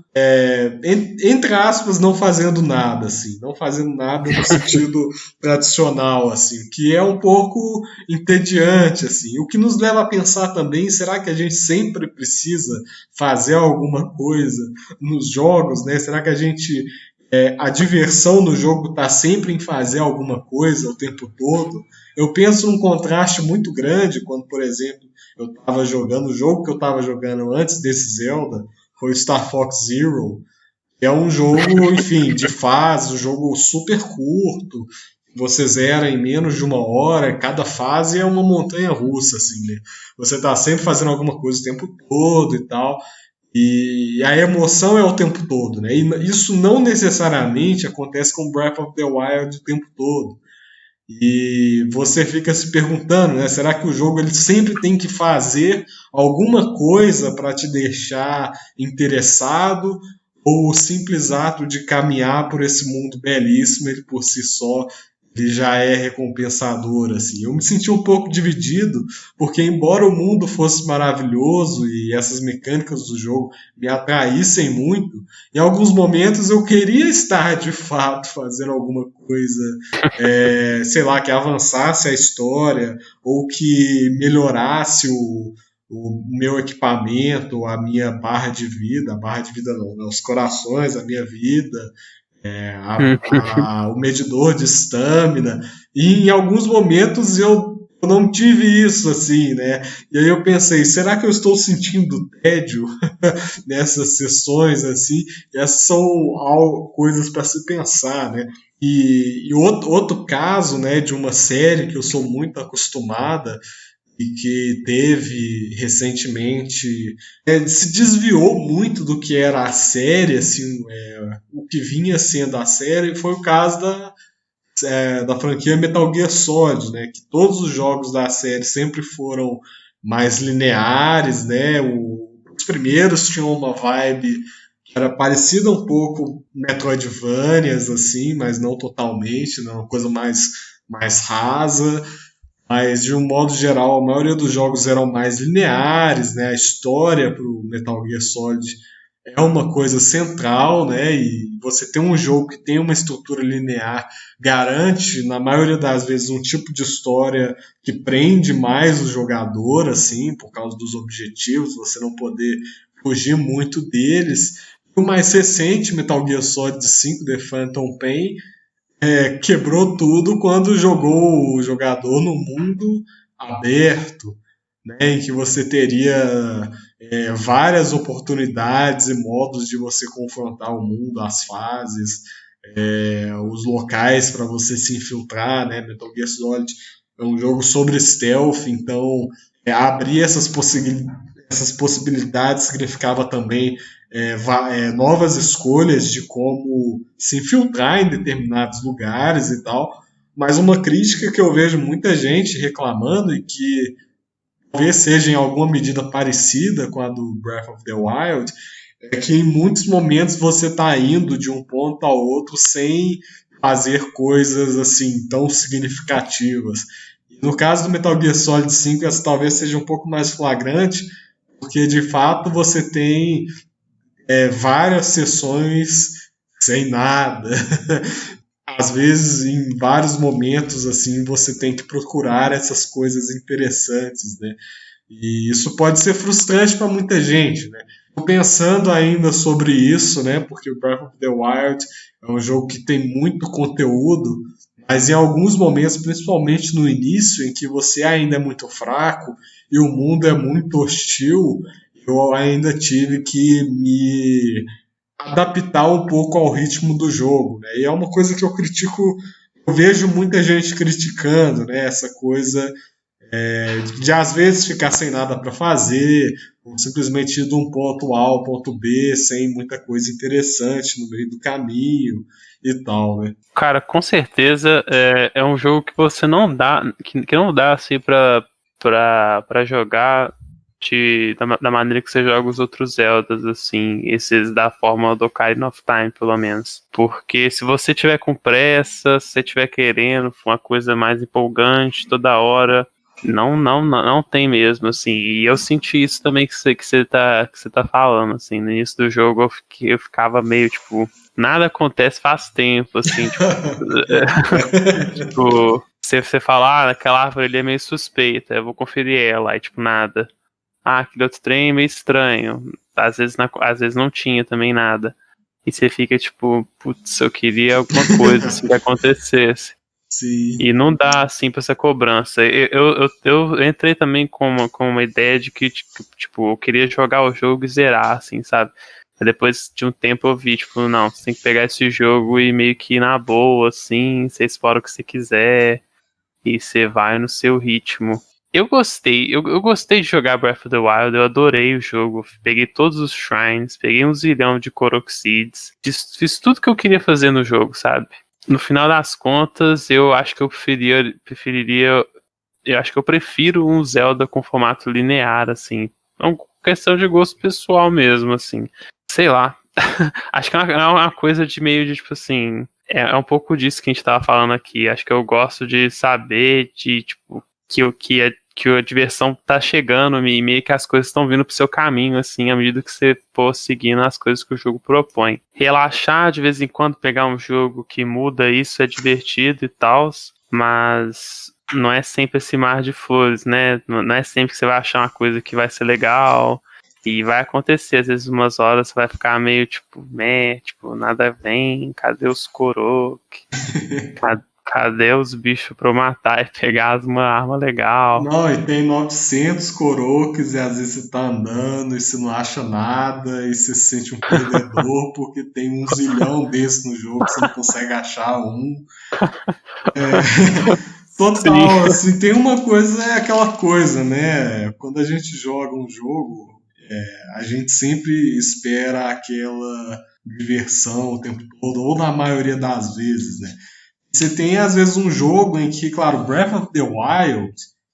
entre aspas, não fazendo nada, assim, não fazendo nada no sentido tradicional, assim, que é um pouco entediante, assim, o que nos leva a pensar também, será que a gente sempre precisa fazer alguma coisa nos jogos, né? Será que a diversão no jogo está sempre em fazer alguma coisa o tempo todo? Eu penso num contraste muito grande quando, por exemplo, eu estava jogando o jogo que eu estava jogando antes desse Zelda, foi o Star Fox Zero, que é um jogo, enfim, de fase, um jogo super curto, você zera em menos de 1 hora, cada fase é uma montanha russa, assim, né? Você está sempre fazendo alguma coisa o tempo todo e tal. E a emoção é o tempo todo, né? E isso não necessariamente acontece com Breath of the Wild o tempo todo. E você fica se perguntando, né? Será que o jogo ele sempre tem que fazer alguma coisa para te deixar interessado? Ou o simples ato de caminhar por esse mundo belíssimo, ele por si só ele já é recompensador, assim. Eu me senti um pouco dividido, porque embora o mundo fosse maravilhoso e essas mecânicas do jogo me atraíssem muito, em alguns momentos eu queria estar de fato fazendo alguma coisa, sei lá, que avançasse a história ou que melhorasse o meu equipamento, a minha barra de vida não, né, os corações, a minha vida, o medidor de estamina, e em alguns momentos eu não tive isso, assim, né? E aí eu pensei, será que eu estou sentindo tédio nessas sessões, assim? Essas são coisas para se pensar, né? E outro caso, né, de uma série que eu sou muito acostumada e que teve recentemente se desviou muito do que era a série, assim, o que vinha sendo a série foi o caso da franquia Metal Gear Solid, né, que todos os jogos da série sempre foram mais lineares, né, os primeiros tinham uma vibe que era parecida um pouco Metroidvanias, assim, mas não totalmente, não, uma coisa mais rasa. Mas, de um modo geral, a maioria dos jogos eram mais lineares, né? A história para o Metal Gear Solid é uma coisa central, né? E você ter um jogo que tem uma estrutura linear garante, na maioria das vezes, um tipo de história que prende mais o jogador, assim, por causa dos objetivos, você não poder fugir muito deles. O mais recente, Metal Gear Solid 5, The Phantom Pain, quebrou tudo quando jogou o jogador no mundo aberto, né, em que você teria várias oportunidades e modos de você confrontar o mundo, as fases, os locais para você se infiltrar, né? Metal Gear Solid é um jogo sobre stealth, então abrir essas possibilidades significava também novas escolhas de como se infiltrar em determinados lugares e tal. Mas uma crítica que eu vejo muita gente reclamando e que talvez seja em alguma medida parecida com a do Breath of the Wild é que em muitos momentos você está indo de um ponto ao outro sem fazer coisas assim tão significativas. No caso do Metal Gear Solid 5, essa talvez seja um pouco mais flagrante, porque de fato você tem várias sessões sem nada. Às vezes, em vários momentos, assim, você tem que procurar essas coisas interessantes, né? E isso pode ser frustrante para muita gente, né? Tô pensando ainda sobre isso, né? Porque o Breath of the Wild é um jogo que tem muito conteúdo, mas em alguns momentos, principalmente no início, em que você ainda é muito fraco e o mundo é muito hostil, eu ainda tive que me adaptar um pouco ao ritmo do jogo, né? E é uma coisa que eu critico, eu vejo muita gente criticando, né? Essa coisa de às vezes ficar sem nada para fazer, ou simplesmente ir de um ponto A ao ponto B sem muita coisa interessante no meio do caminho e tal, né? Cara, com certeza é um jogo que você não dá, que não dá assim pra jogar da maneira que você joga os outros Zeldas, assim, esses da fórmula do Ocarina of Time, pelo menos. Porque se você tiver com pressa, se você tiver querendo uma coisa mais empolgante toda hora, Não tem mesmo, assim. E eu senti isso também que você tá falando, assim. No início do jogo eu ficava meio, tipo, nada acontece faz tempo, assim, tipo, tipo, você fala, aquela árvore ali é meio suspeita, eu vou conferir ela, aí, tipo, nada. Aquele outro trem é meio estranho. Às vezes não tinha também nada. E você fica, tipo, putz, eu queria alguma coisa, assim, que acontecesse. Sim. E não dá, assim, pra essa cobrança. Eu entrei também com uma ideia de que, tipo, eu queria jogar o jogo e zerar, assim, sabe? Aí depois de um tempo eu vi, tipo, não, você tem que pegar esse jogo e meio que ir na boa, assim, você explora o que você quiser e você vai no seu ritmo. Eu gostei de jogar Breath of the Wild, eu adorei o jogo, peguei todos os shrines, peguei um zilhão de Korok Seeds, fiz tudo que eu queria fazer no jogo, sabe? No final das contas, eu acho que preferiria, eu acho que eu prefiro um Zelda com formato linear, assim. É uma questão de gosto pessoal mesmo, assim. Sei lá. Acho que é uma coisa de meio de, tipo assim, é um pouco disso que a gente tava falando aqui. Acho que eu gosto de saber de, tipo, que a diversão tá chegando e meio que as coisas estão vindo pro seu caminho, assim, à medida que você for seguindo as coisas que o jogo propõe. Relaxar de vez em quando, pegar um jogo que muda isso é divertido e tal, mas não é sempre esse mar de flores, né? Não é sempre que você vai achar uma coisa que vai ser legal. E vai acontecer, às vezes, umas horas você vai ficar meio tipo, tipo, nada vem, cadê os Korok? Cadê os bichos pra eu matar e pegar uma arma legal? Não, e tem 900 coroques e às vezes você tá andando e você não acha nada e você se sente um perdedor porque tem um zilhão desses no jogo que você não consegue achar um. Sim. Total, assim, tem uma coisa, é aquela coisa, né? Quando a gente joga um jogo, a gente sempre espera aquela diversão o tempo todo, ou na maioria das vezes, né? Você tem às vezes um jogo em que, claro, Breath of the Wild,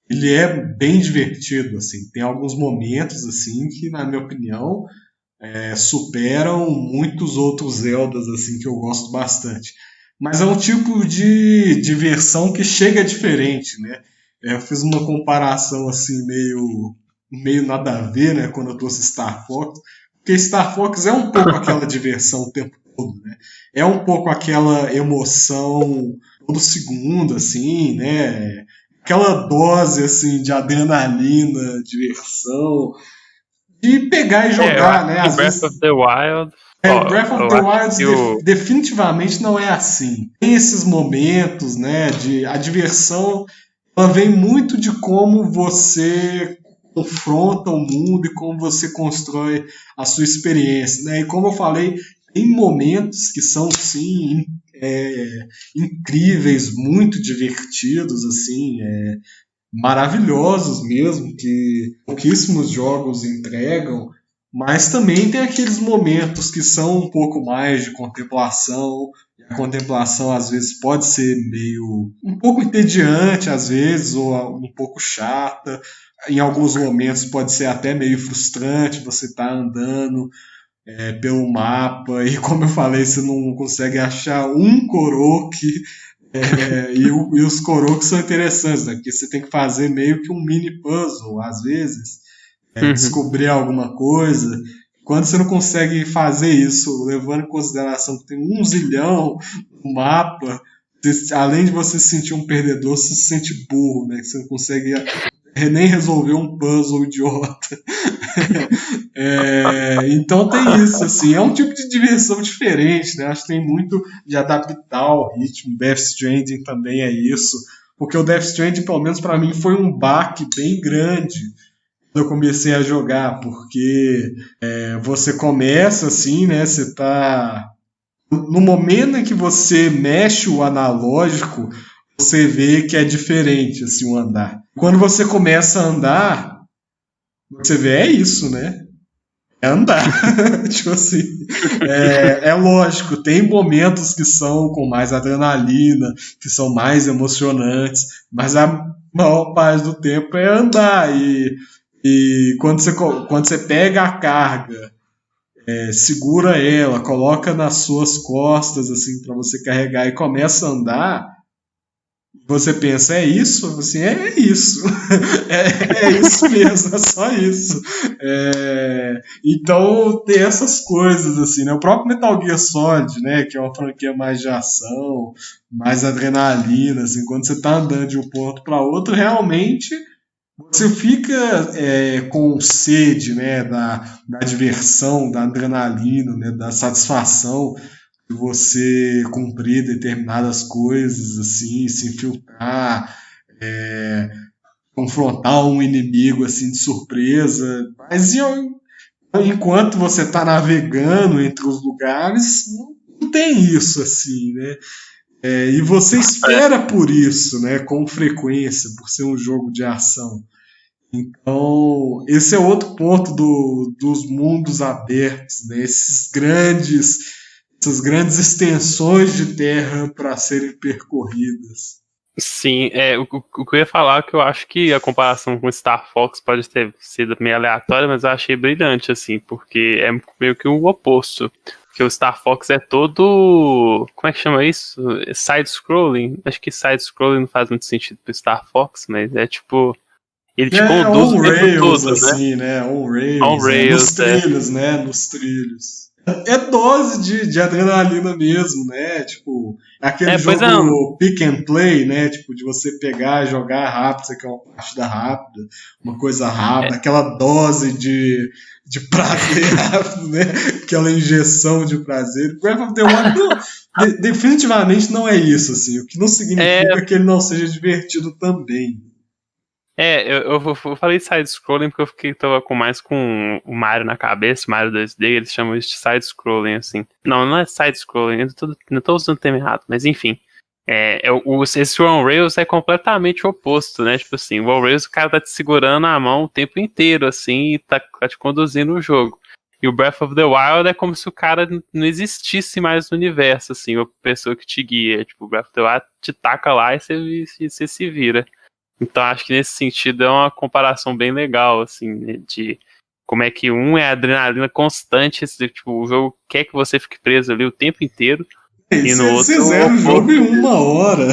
ele é bem divertido, assim, tem alguns momentos assim que, na minha opinião, superam muitos outros Zeldas assim que eu gosto bastante. Mas é um tipo de diversão que chega diferente, né? Eu fiz uma comparação assim meio nada a ver, né, quando eu trouxe Star Fox, porque Star Fox é um pouco aquela diversão o tempo todo, né? É um pouco aquela emoção todo segundo, assim, né? Aquela dose assim de adrenalina, diversão, de pegar e Eu jogar, acho né? que Às Breath vezes of the Wild, Breath of eu the acho Wild que o definitivamente não é assim. Tem esses momentos, né? De a diversão, ela vem muito de como você confronta o mundo e como você constrói a sua experiência, né? E como eu falei, tem momentos que são sim incríveis, muito divertidos, assim, maravilhosos mesmo, que pouquíssimos jogos entregam, mas também tem aqueles momentos que são um pouco mais de contemplação. A contemplação às vezes pode ser meio um pouco entediante às vezes ou um pouco chata. Em alguns momentos pode ser até meio frustrante você estar andando pelo mapa e, como eu falei, você não consegue achar um Korok. E os Korok são interessantes, né? Porque você tem que fazer meio que um mini puzzle, às vezes, Uhum. descobrir alguma coisa. Quando você não consegue fazer isso, levando em consideração que tem um zilhão no mapa, além de você se sentir um perdedor, você se sente burro, né? Que você não consegue nem resolver um puzzle idiota. Então tem isso, assim, é um tipo de diversão diferente, né? Acho que tem muito de adaptar o ritmo. Death Stranding também é isso, porque o Death Stranding, pelo menos para mim, foi um baque bem grande quando eu comecei a jogar, porque você começa assim, né? Você tá no momento em que você mexe o analógico, você vê que é diferente assim o andar. Quando você começa a andar, você vê isso, né? É andar. Tipo assim, é lógico, tem momentos que são com mais adrenalina, que são mais emocionantes, mas a maior parte do tempo é andar. E quando você pega a carga, segura ela, coloca nas suas costas assim para você carregar e começa a andar, Você pensa, é isso? Assim, é isso. É isso mesmo, é só isso. Então tem essas coisas, assim, né? O próprio Metal Gear Solid, né? Que é uma franquia mais de ação, mais adrenalina, assim, quando você tá andando de um ponto para outro, realmente você fica com sede, né? Da diversão, da adrenalina, né? Da satisfação de você cumprir determinadas coisas, assim, se infiltrar, é, confrontar um inimigo assim de surpresa. Mas enquanto você está navegando entre os lugares, não tem isso assim, né? E você espera por isso, né? Com frequência, por ser um jogo de ação. Então, esse é outro ponto dos mundos abertos, né? Essas grandes extensões de terra para serem percorridas. Sim, o que eu ia falar é que eu acho que a comparação com Star Fox pode ter sido meio aleatória, mas eu achei brilhante, assim, porque é meio que o oposto. Porque o Star Fox é todo. Como é que chama isso? Side-scrolling? Acho que side-scrolling não faz muito sentido pro Star Fox, mas é tipo. Ele te conduz o tempo On-rails, todo, né? assim, né? On On-rails, nos rails, trilhos, né? Nos trilhos. É dose de adrenalina mesmo, né? Tipo, aquele Pois é. jogo pick and play, né? Tipo, de você pegar e jogar rápido, você quer uma partida rápida, uma coisa rápida, aquela dose de prazer rápido, né? Aquela injeção de prazer. Breath of the Wild definitivamente não é isso, assim. O que não significa que ele não seja divertido também. Eu falei side-scrolling porque tava mais com o Mario na cabeça, Mario 2D, eles chamam isso de side-scrolling, assim. Não é side-scrolling, eu não tô usando o termo errado, mas enfim. Esse On Rails é completamente o oposto, né? Tipo assim, o On Rails o cara tá te segurando a mão o tempo inteiro, assim, e tá te conduzindo o jogo. E o Breath of the Wild é como se o cara não existisse mais no universo, assim, a pessoa que te guia. Tipo, o Breath of the Wild te taca lá e você se vira. Então acho que nesse sentido é uma comparação bem legal, assim, né, de como é que um é adrenalina constante, tipo, o jogo quer que você fique preso ali o tempo inteiro, e no Vocês outro fizeram o jogo em 1 hora.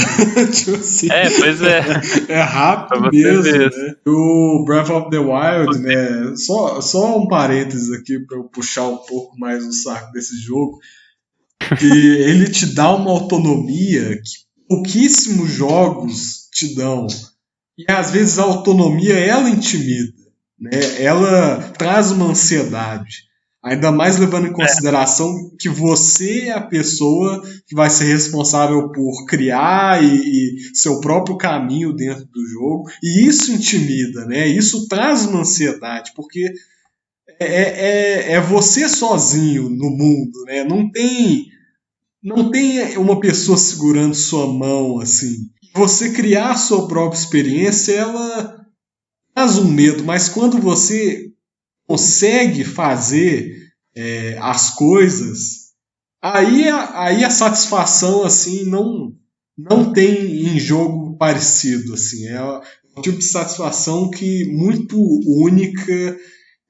Tipo assim, pois é. É rápido Pra você mesmo, ver. né? O Breath of the Wild, né? Só um parênteses aqui para eu puxar um pouco mais o saco desse jogo, que ele te dá uma autonomia que pouquíssimos jogos te dão. E às vezes a autonomia ela intimida, né? Ela traz uma ansiedade. Ainda mais levando em consideração que você é a pessoa que vai ser responsável por criar e seu próprio caminho dentro do jogo. E isso intimida, né? Isso traz uma ansiedade, porque é você sozinho no mundo, né? Não tem uma pessoa segurando sua mão assim. Você criar a sua própria experiência, ela traz um medo, mas quando você consegue fazer as coisas, aí a satisfação assim não tem em jogo parecido, assim. É um tipo de satisfação que muito única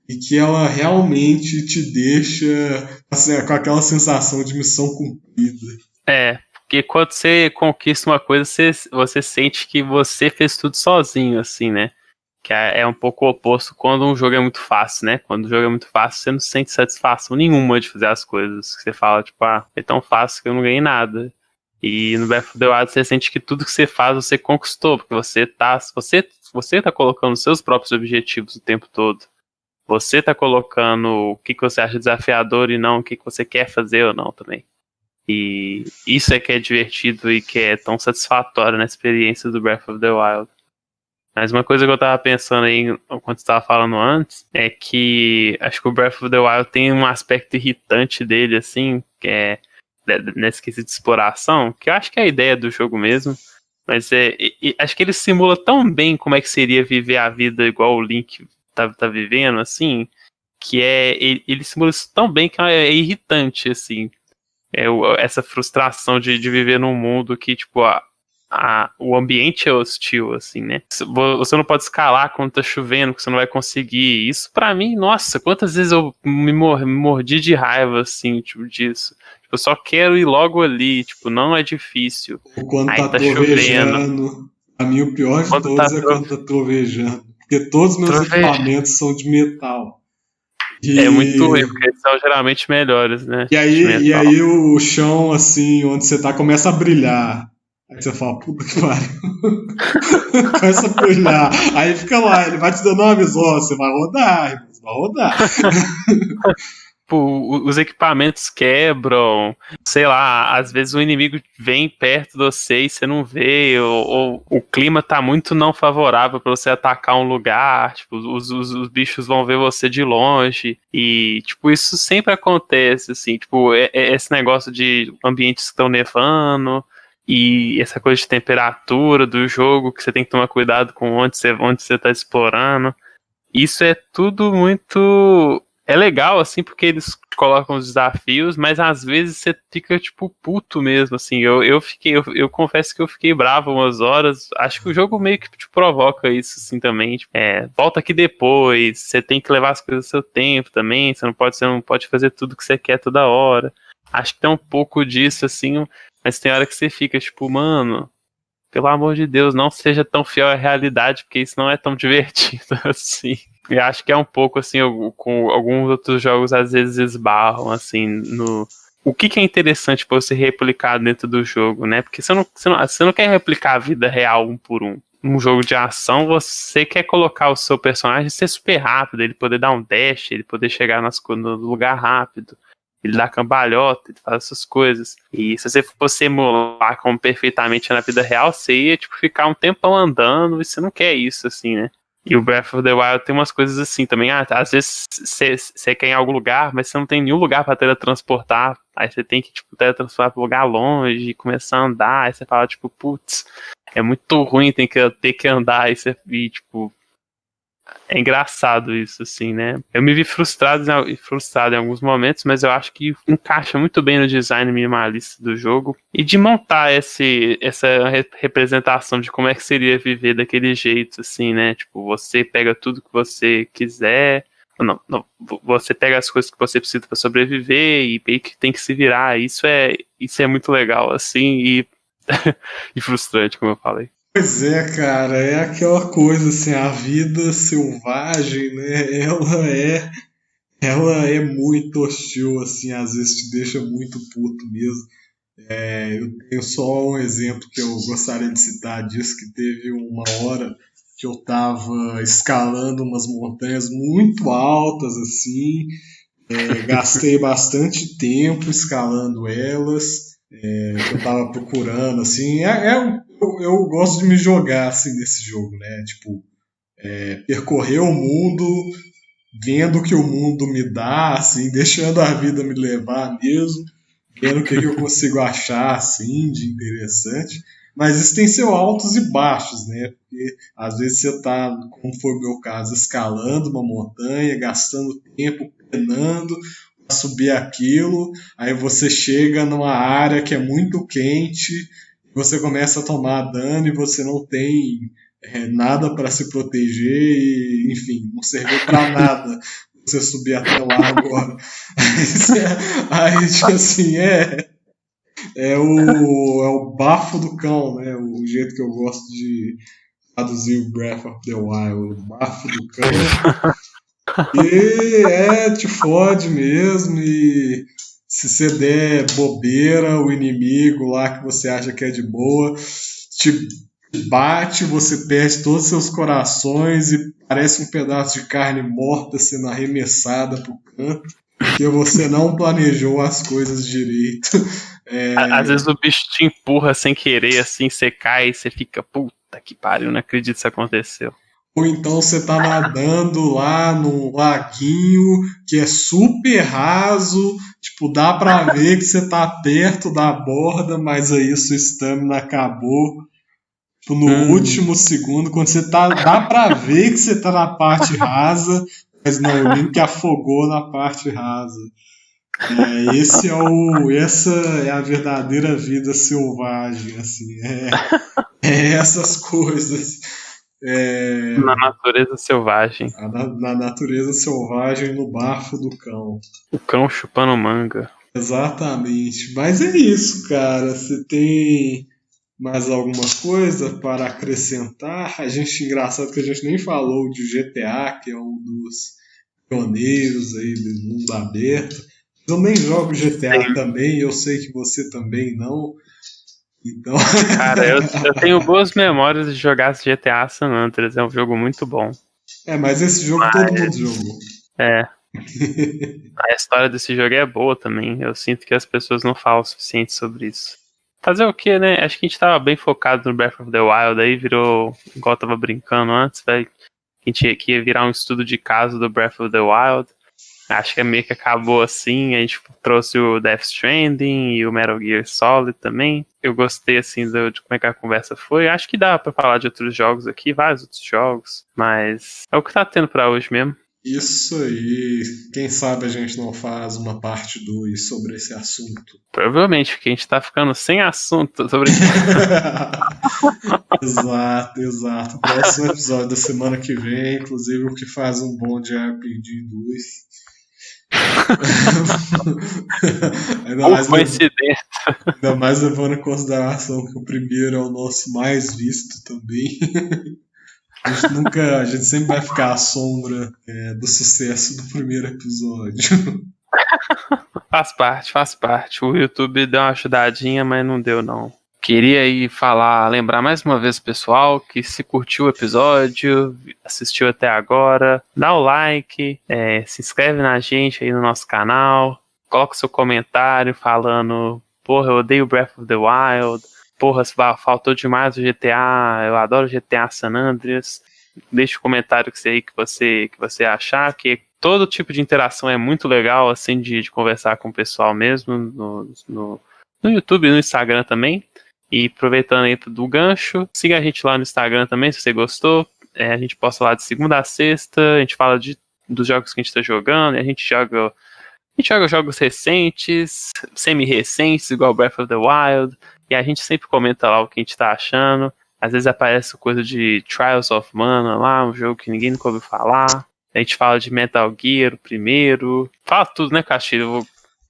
e que ela realmente te deixa assim, com aquela sensação de missão cumprida. Porque quando você conquista uma coisa, você sente que você fez tudo sozinho, assim, né? Que é um pouco o oposto quando um jogo é muito fácil, né? Quando o jogo é muito fácil, você não sente satisfação nenhuma de fazer as coisas. Você fala, tipo, é tão fácil que eu não ganhei nada. E no Breath of the Wild você sente que tudo que você faz, você conquistou, porque você tá colocando os seus próprios objetivos o tempo todo. Você tá colocando o que você acha desafiador e não o que você quer fazer ou não também. E isso é que é divertido e que é tão satisfatório na experiência do Breath of the Wild. Mas uma coisa que eu tava pensando aí, enquanto você tava falando antes, é que acho que o Breath of the Wild tem um aspecto irritante dele, assim, que é nesse quesito de exploração, que eu acho que é a ideia do jogo mesmo, mas acho que ele simula tão bem como é que seria viver a vida igual o Link tá vivendo, assim, que ele simula isso tão bem que é irritante, assim, essa frustração de viver num mundo que, tipo, o ambiente é hostil, assim, né? Você não pode escalar quando tá chovendo, que você não vai conseguir. Isso pra mim, nossa, quantas vezes eu me mordi de raiva, assim, tipo, disso. Tipo Tipo, eu só quero ir logo ali, tipo, não é difícil. Ou quando Aí tá tá chovendo. trovejando. A mim, o pior de Quando tá todos é quando tá trovejando. Porque todos os meus trovejando. equipamentos são de metal. É muito ruim, E, porque eles são geralmente melhores, né? e, De aí, e metal. aí o chão, assim, onde você tá, começa a brilhar. Aí você fala, puta que pariu. Começa a brilhar. Aí fica lá, ele vai te dando uma aviso, ó, você vai rodar, irmão, você vai rodar. Tipo, os equipamentos quebram, sei lá, às vezes o inimigo vem perto de você e você não vê, ou o clima tá muito não favorável pra você atacar um lugar, tipo, os bichos vão ver você de longe, e, tipo, isso sempre acontece, assim, tipo, esse negócio de ambientes que estão nevando, e essa coisa de temperatura do jogo, que você tem que tomar cuidado com onde você tá explorando. Isso é tudo muito. É legal, assim, porque eles colocam os desafios, mas às vezes você fica, tipo, puto mesmo, assim. Eu confesso que eu fiquei bravo umas horas. Acho que o jogo meio que te provoca isso, assim, também. Tipo, volta aqui depois, você tem que levar as coisas ao seu tempo também. Você não pode fazer tudo que você quer toda hora. Acho que tem um pouco disso, assim, mas tem hora que você fica, tipo, mano. Pelo amor de Deus, não seja tão fiel à realidade, porque isso não é tão divertido assim. E acho que é um pouco assim, com alguns outros jogos às vezes esbarram assim no. O que é interessante para você replicar dentro do jogo, né? Porque você não quer replicar a vida real um por um. Num jogo de ação, você quer colocar o seu personagem ser super rápido, ele poder dar um dash, ele poder chegar no lugar rápido. Ele dá cambalhota, ele faz essas coisas. E se você fosse emular como perfeitamente na vida real, você ia, tipo, ficar um tempão andando e você não quer isso, assim, né? E o Breath of the Wild tem umas coisas assim também. Às vezes você quer ir em algum lugar, mas você não tem nenhum lugar pra teletransportar. Aí você tem que, tipo, teletransportar pra um lugar longe e começar a andar. Aí você fala, tipo, putz, é muito ruim ter que andar. E tipo, é engraçado isso, assim, né? Eu me vi frustrado em alguns momentos, mas eu acho que encaixa muito bem no design minimalista do jogo. E de montar essa representação de como é que seria viver daquele jeito, assim, né? Tipo, você pega tudo que você quiser. Não, você pega as coisas que você precisa para sobreviver e meio que tem que se virar. Isso é muito legal, assim, e frustrante, como eu falei. Pois é, cara, é aquela coisa assim, a vida selvagem, né? Ela é muito hostil, assim, às vezes te deixa muito puto mesmo. Eu tenho só um exemplo que eu gostaria de citar disso, que teve uma hora que eu tava escalando umas montanhas muito altas, assim, gastei bastante tempo escalando elas, que eu tava procurando, assim, eu gosto de me jogar, assim, nesse jogo, né, tipo, percorrer o mundo, vendo o que o mundo me dá, assim, deixando a vida me levar mesmo, vendo o que eu consigo achar assim de interessante. Mas isso tem seus altos e baixos, né? Porque às vezes você está, como foi o meu caso, escalando uma montanha, gastando tempo penando para subir aquilo, aí você chega numa área que é muito quente, você começa a tomar dano e você não tem nada para se proteger e, enfim, não serviu para nada você subir até lá agora. Aí, tipo assim, é o bafo do cão, né? O jeito que eu gosto de traduzir o Breath of the Wild, o bafo do cão. E te fode mesmo. E se você der bobeira, o inimigo lá que você acha que é de boa, te bate, você perde todos os seus corações e parece um pedaço de carne morta sendo arremessada pro canto, porque você não planejou as coisas direito. Às vezes o bicho te empurra sem querer, assim, você cai e você fica, puta que pariu, não acredito que isso aconteceu. Ou então você tá nadando lá num laguinho que é super raso, tipo, dá pra ver que você tá perto da borda, mas aí sua estamina acabou. Tipo, no último segundo, quando você tá. Dá pra ver que você tá na parte rasa, mas não, o Link afogou na parte rasa. Essa é a verdadeira vida selvagem, assim. É essas coisas. Na natureza selvagem. Na natureza selvagem, no bafo do cão. O cão chupando manga. Exatamente. Mas é isso, cara. Você tem mais alguma coisa para acrescentar? Engraçado que a gente nem falou de GTA, que é um dos pioneiros aí do mundo aberto. Eu nem jogo GTA Sim. também, eu sei que você também não. Então, Cara, eu tenho boas memórias de jogar GTA San Andreas, é um jogo muito bom. mas esse jogo todo mundo jogou. É, a história desse jogo é boa também. Eu sinto que as pessoas não falam o suficiente sobre isso. Fazer o que, né? Acho que a gente tava bem focado no Breath of the Wild, aí virou, igual eu tava brincando antes, velho. A gente que ia virar um estudo de caso do Breath of the Wild. Acho que meio que acabou assim. A gente trouxe o Death Stranding e o Metal Gear Solid também. Eu gostei assim de como é que a conversa foi. Acho que dá pra falar de outros jogos aqui, vários outros jogos, mas é o que tá tendo pra hoje mesmo. Isso aí. Quem sabe a gente não faz uma parte 2 sobre esse assunto. Provavelmente, porque a gente tá ficando sem assunto sobre. Exato, exato. Próximo episódio da semana que vem, inclusive o que faz um bom de RPG 2. Coincidência. Ainda mais levando em consideração que o primeiro é o nosso mais visto também. A gente sempre vai ficar à sombra do sucesso do primeiro episódio. Faz parte, faz parte. O YouTube deu uma ajudadinha, mas não deu não. Queria aí lembrar mais uma vez, pessoal, que se curtiu o episódio, assistiu até agora, dá o like, se inscreve na gente aí no nosso canal, coloca o seu comentário falando, porra, eu odeio Breath of the Wild, porra, faltou demais o GTA, eu adoro GTA San Andreas. Deixa o comentário que você achar, que todo tipo de interação é muito legal, assim, de conversar com o pessoal mesmo, no YouTube e no Instagram também. E aproveitando aí do gancho, siga a gente lá no Instagram também, se você gostou. A gente posta lá de segunda a sexta, a gente fala dos jogos que a gente tá jogando, a gente joga jogos recentes, semi-recentes, igual Breath of the Wild, e a gente sempre comenta lá o que a gente tá achando. Às vezes aparece coisa de Trials of Mana lá, um jogo que ninguém nunca ouviu falar. A gente fala de Metal Gear, o primeiro. Fala tudo, né, Castilho?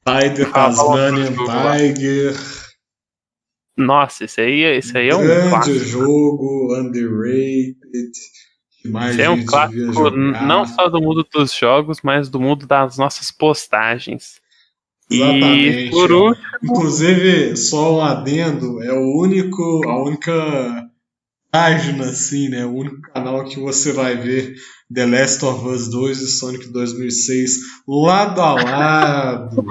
Tiger, Tasmanian Tiger. Nossa, esse aí é um grande clássico. Jogo, underrated. Que mais Esse é um clássico não só do mundo dos jogos, mas do mundo das nossas postagens. Exatamente. E por último, inclusive, só um adendo, é a única página, assim, né? O único canal que você vai ver The Last of Us 2 e Sonic 2006 lado a lado,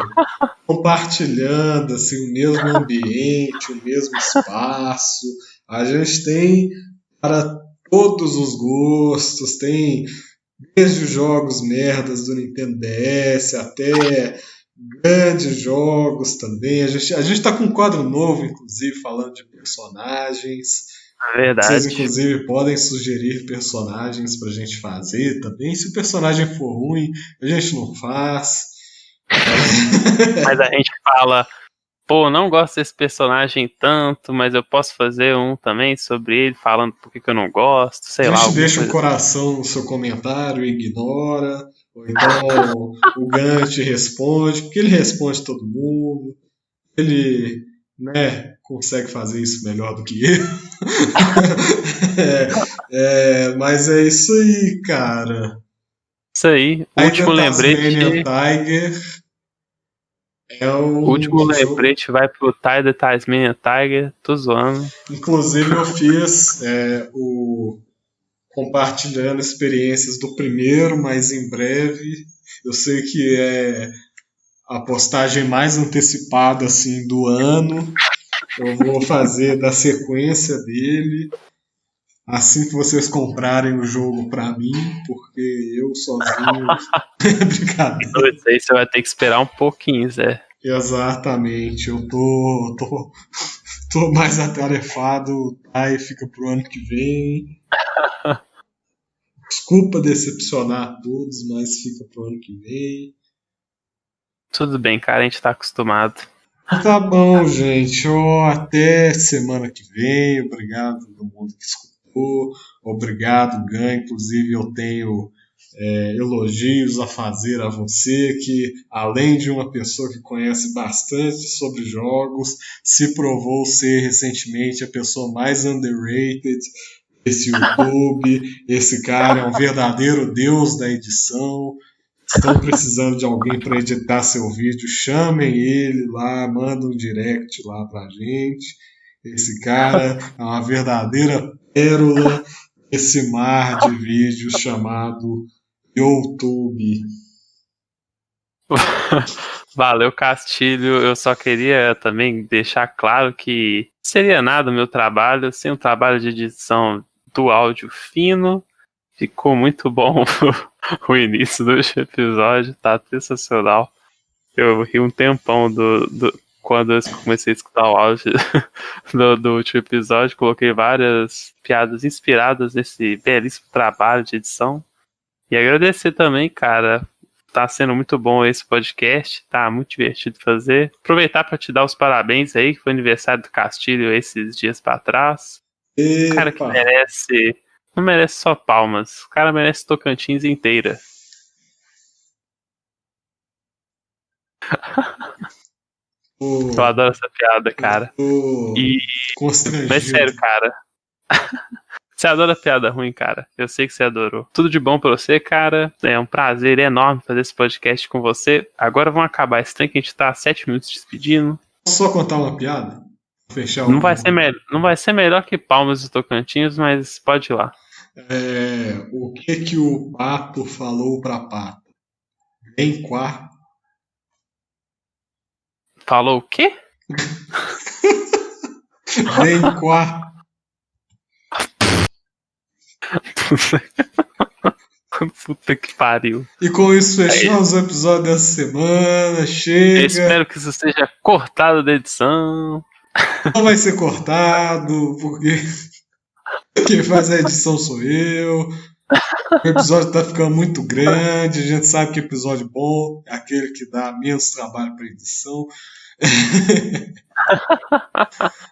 compartilhando, assim, o mesmo ambiente, o mesmo espaço. A gente tem para todos os gostos, tem desde os jogos merdas do Nintendo DS até grandes jogos também. A gente tá com um quadro novo, inclusive, falando de personagens. verdade. Vocês, inclusive, podem sugerir personagens pra gente fazer também. Se o personagem for ruim, a gente não faz. Mas a gente fala, pô, não gosto desse personagem tanto, mas eu posso fazer um também sobre ele, falando por que eu não gosto, sei lá. A gente deixa o coração no seu comentário, ignora. Ou então o Gant responde, porque ele responde todo mundo. Ele, né, consegue fazer isso melhor do que eu. Mas é isso aí, cara. Isso aí. O último lembrete. Tiger o último lembrete vai pro The Tasmanian Tiger. Tô zoando. Inclusive eu fiz compartilhando experiências do primeiro, mas em breve. Eu sei que é a postagem mais antecipada assim do ano. Eu vou fazer da sequência dele assim que vocês comprarem o jogo pra mim, porque eu sozinho brincadeira. Isso aí você vai ter que esperar um pouquinho, Zé. Exatamente, eu tô mais atarefado, aí fica pro ano que vem. Desculpa decepcionar a todos, mas fica pro ano que vem. Tudo bem, cara, a gente tá acostumado. Tá bom, gente. Até semana que vem. Obrigado a todo mundo que escutou. Obrigado, Gan. Inclusive, eu tenho elogios a fazer a você, que além de uma pessoa que conhece bastante sobre jogos, se provou ser recentemente a pessoa mais underrated desse YouTube. Esse cara é um verdadeiro deus da edição. Estão precisando de alguém para editar seu vídeo, chamem ele lá, manda um direct lá pra gente. Esse cara é uma verdadeira pérola desse mar de vídeos chamado YouTube. Valeu, Castilho. Eu só queria também deixar claro que seria nada o meu trabalho sem o trabalho de edição do áudio fino. Ficou muito bom o início do episódio, tá sensacional. Eu ri um tempão quando eu comecei a escutar o áudio do último episódio. Coloquei várias piadas inspiradas nesse belíssimo trabalho de edição. E agradecer também, cara. Tá sendo muito bom esse podcast, tá muito divertido fazer. Aproveitar para te dar os parabéns aí, que foi aniversário do Castilho esses dias para trás. Epa. Cara que merece, não merece só palmas, o cara merece Tocantins inteira. Eu adoro essa piada, cara. Mas sério, cara. Você adora piada ruim, cara. Eu sei que você adorou. Tudo de bom pra você, cara. É um prazer enorme fazer esse podcast com você. Agora vamos acabar esse trem que a gente tá há 7 minutos despedindo. Posso só contar uma piada? Fechar não vai ser melhor que Palmas e Tocantins, mas pode ir lá. O que o pato falou pra pata? Vem quá. Falou o quê? Vem quá. Puta que pariu. E com isso fechamos o episódio dessa semana. Chega. Eu espero que isso seja cortado da edição. Não vai ser cortado, porque quem faz a edição sou eu. O episódio tá ficando muito grande. A gente sabe que episódio bom é aquele que dá menos trabalho para edição.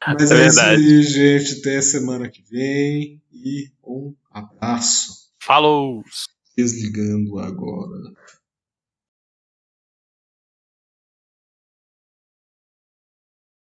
Mas é isso aí, gente. Até a semana que vem. E um abraço. Falou! Desligando agora.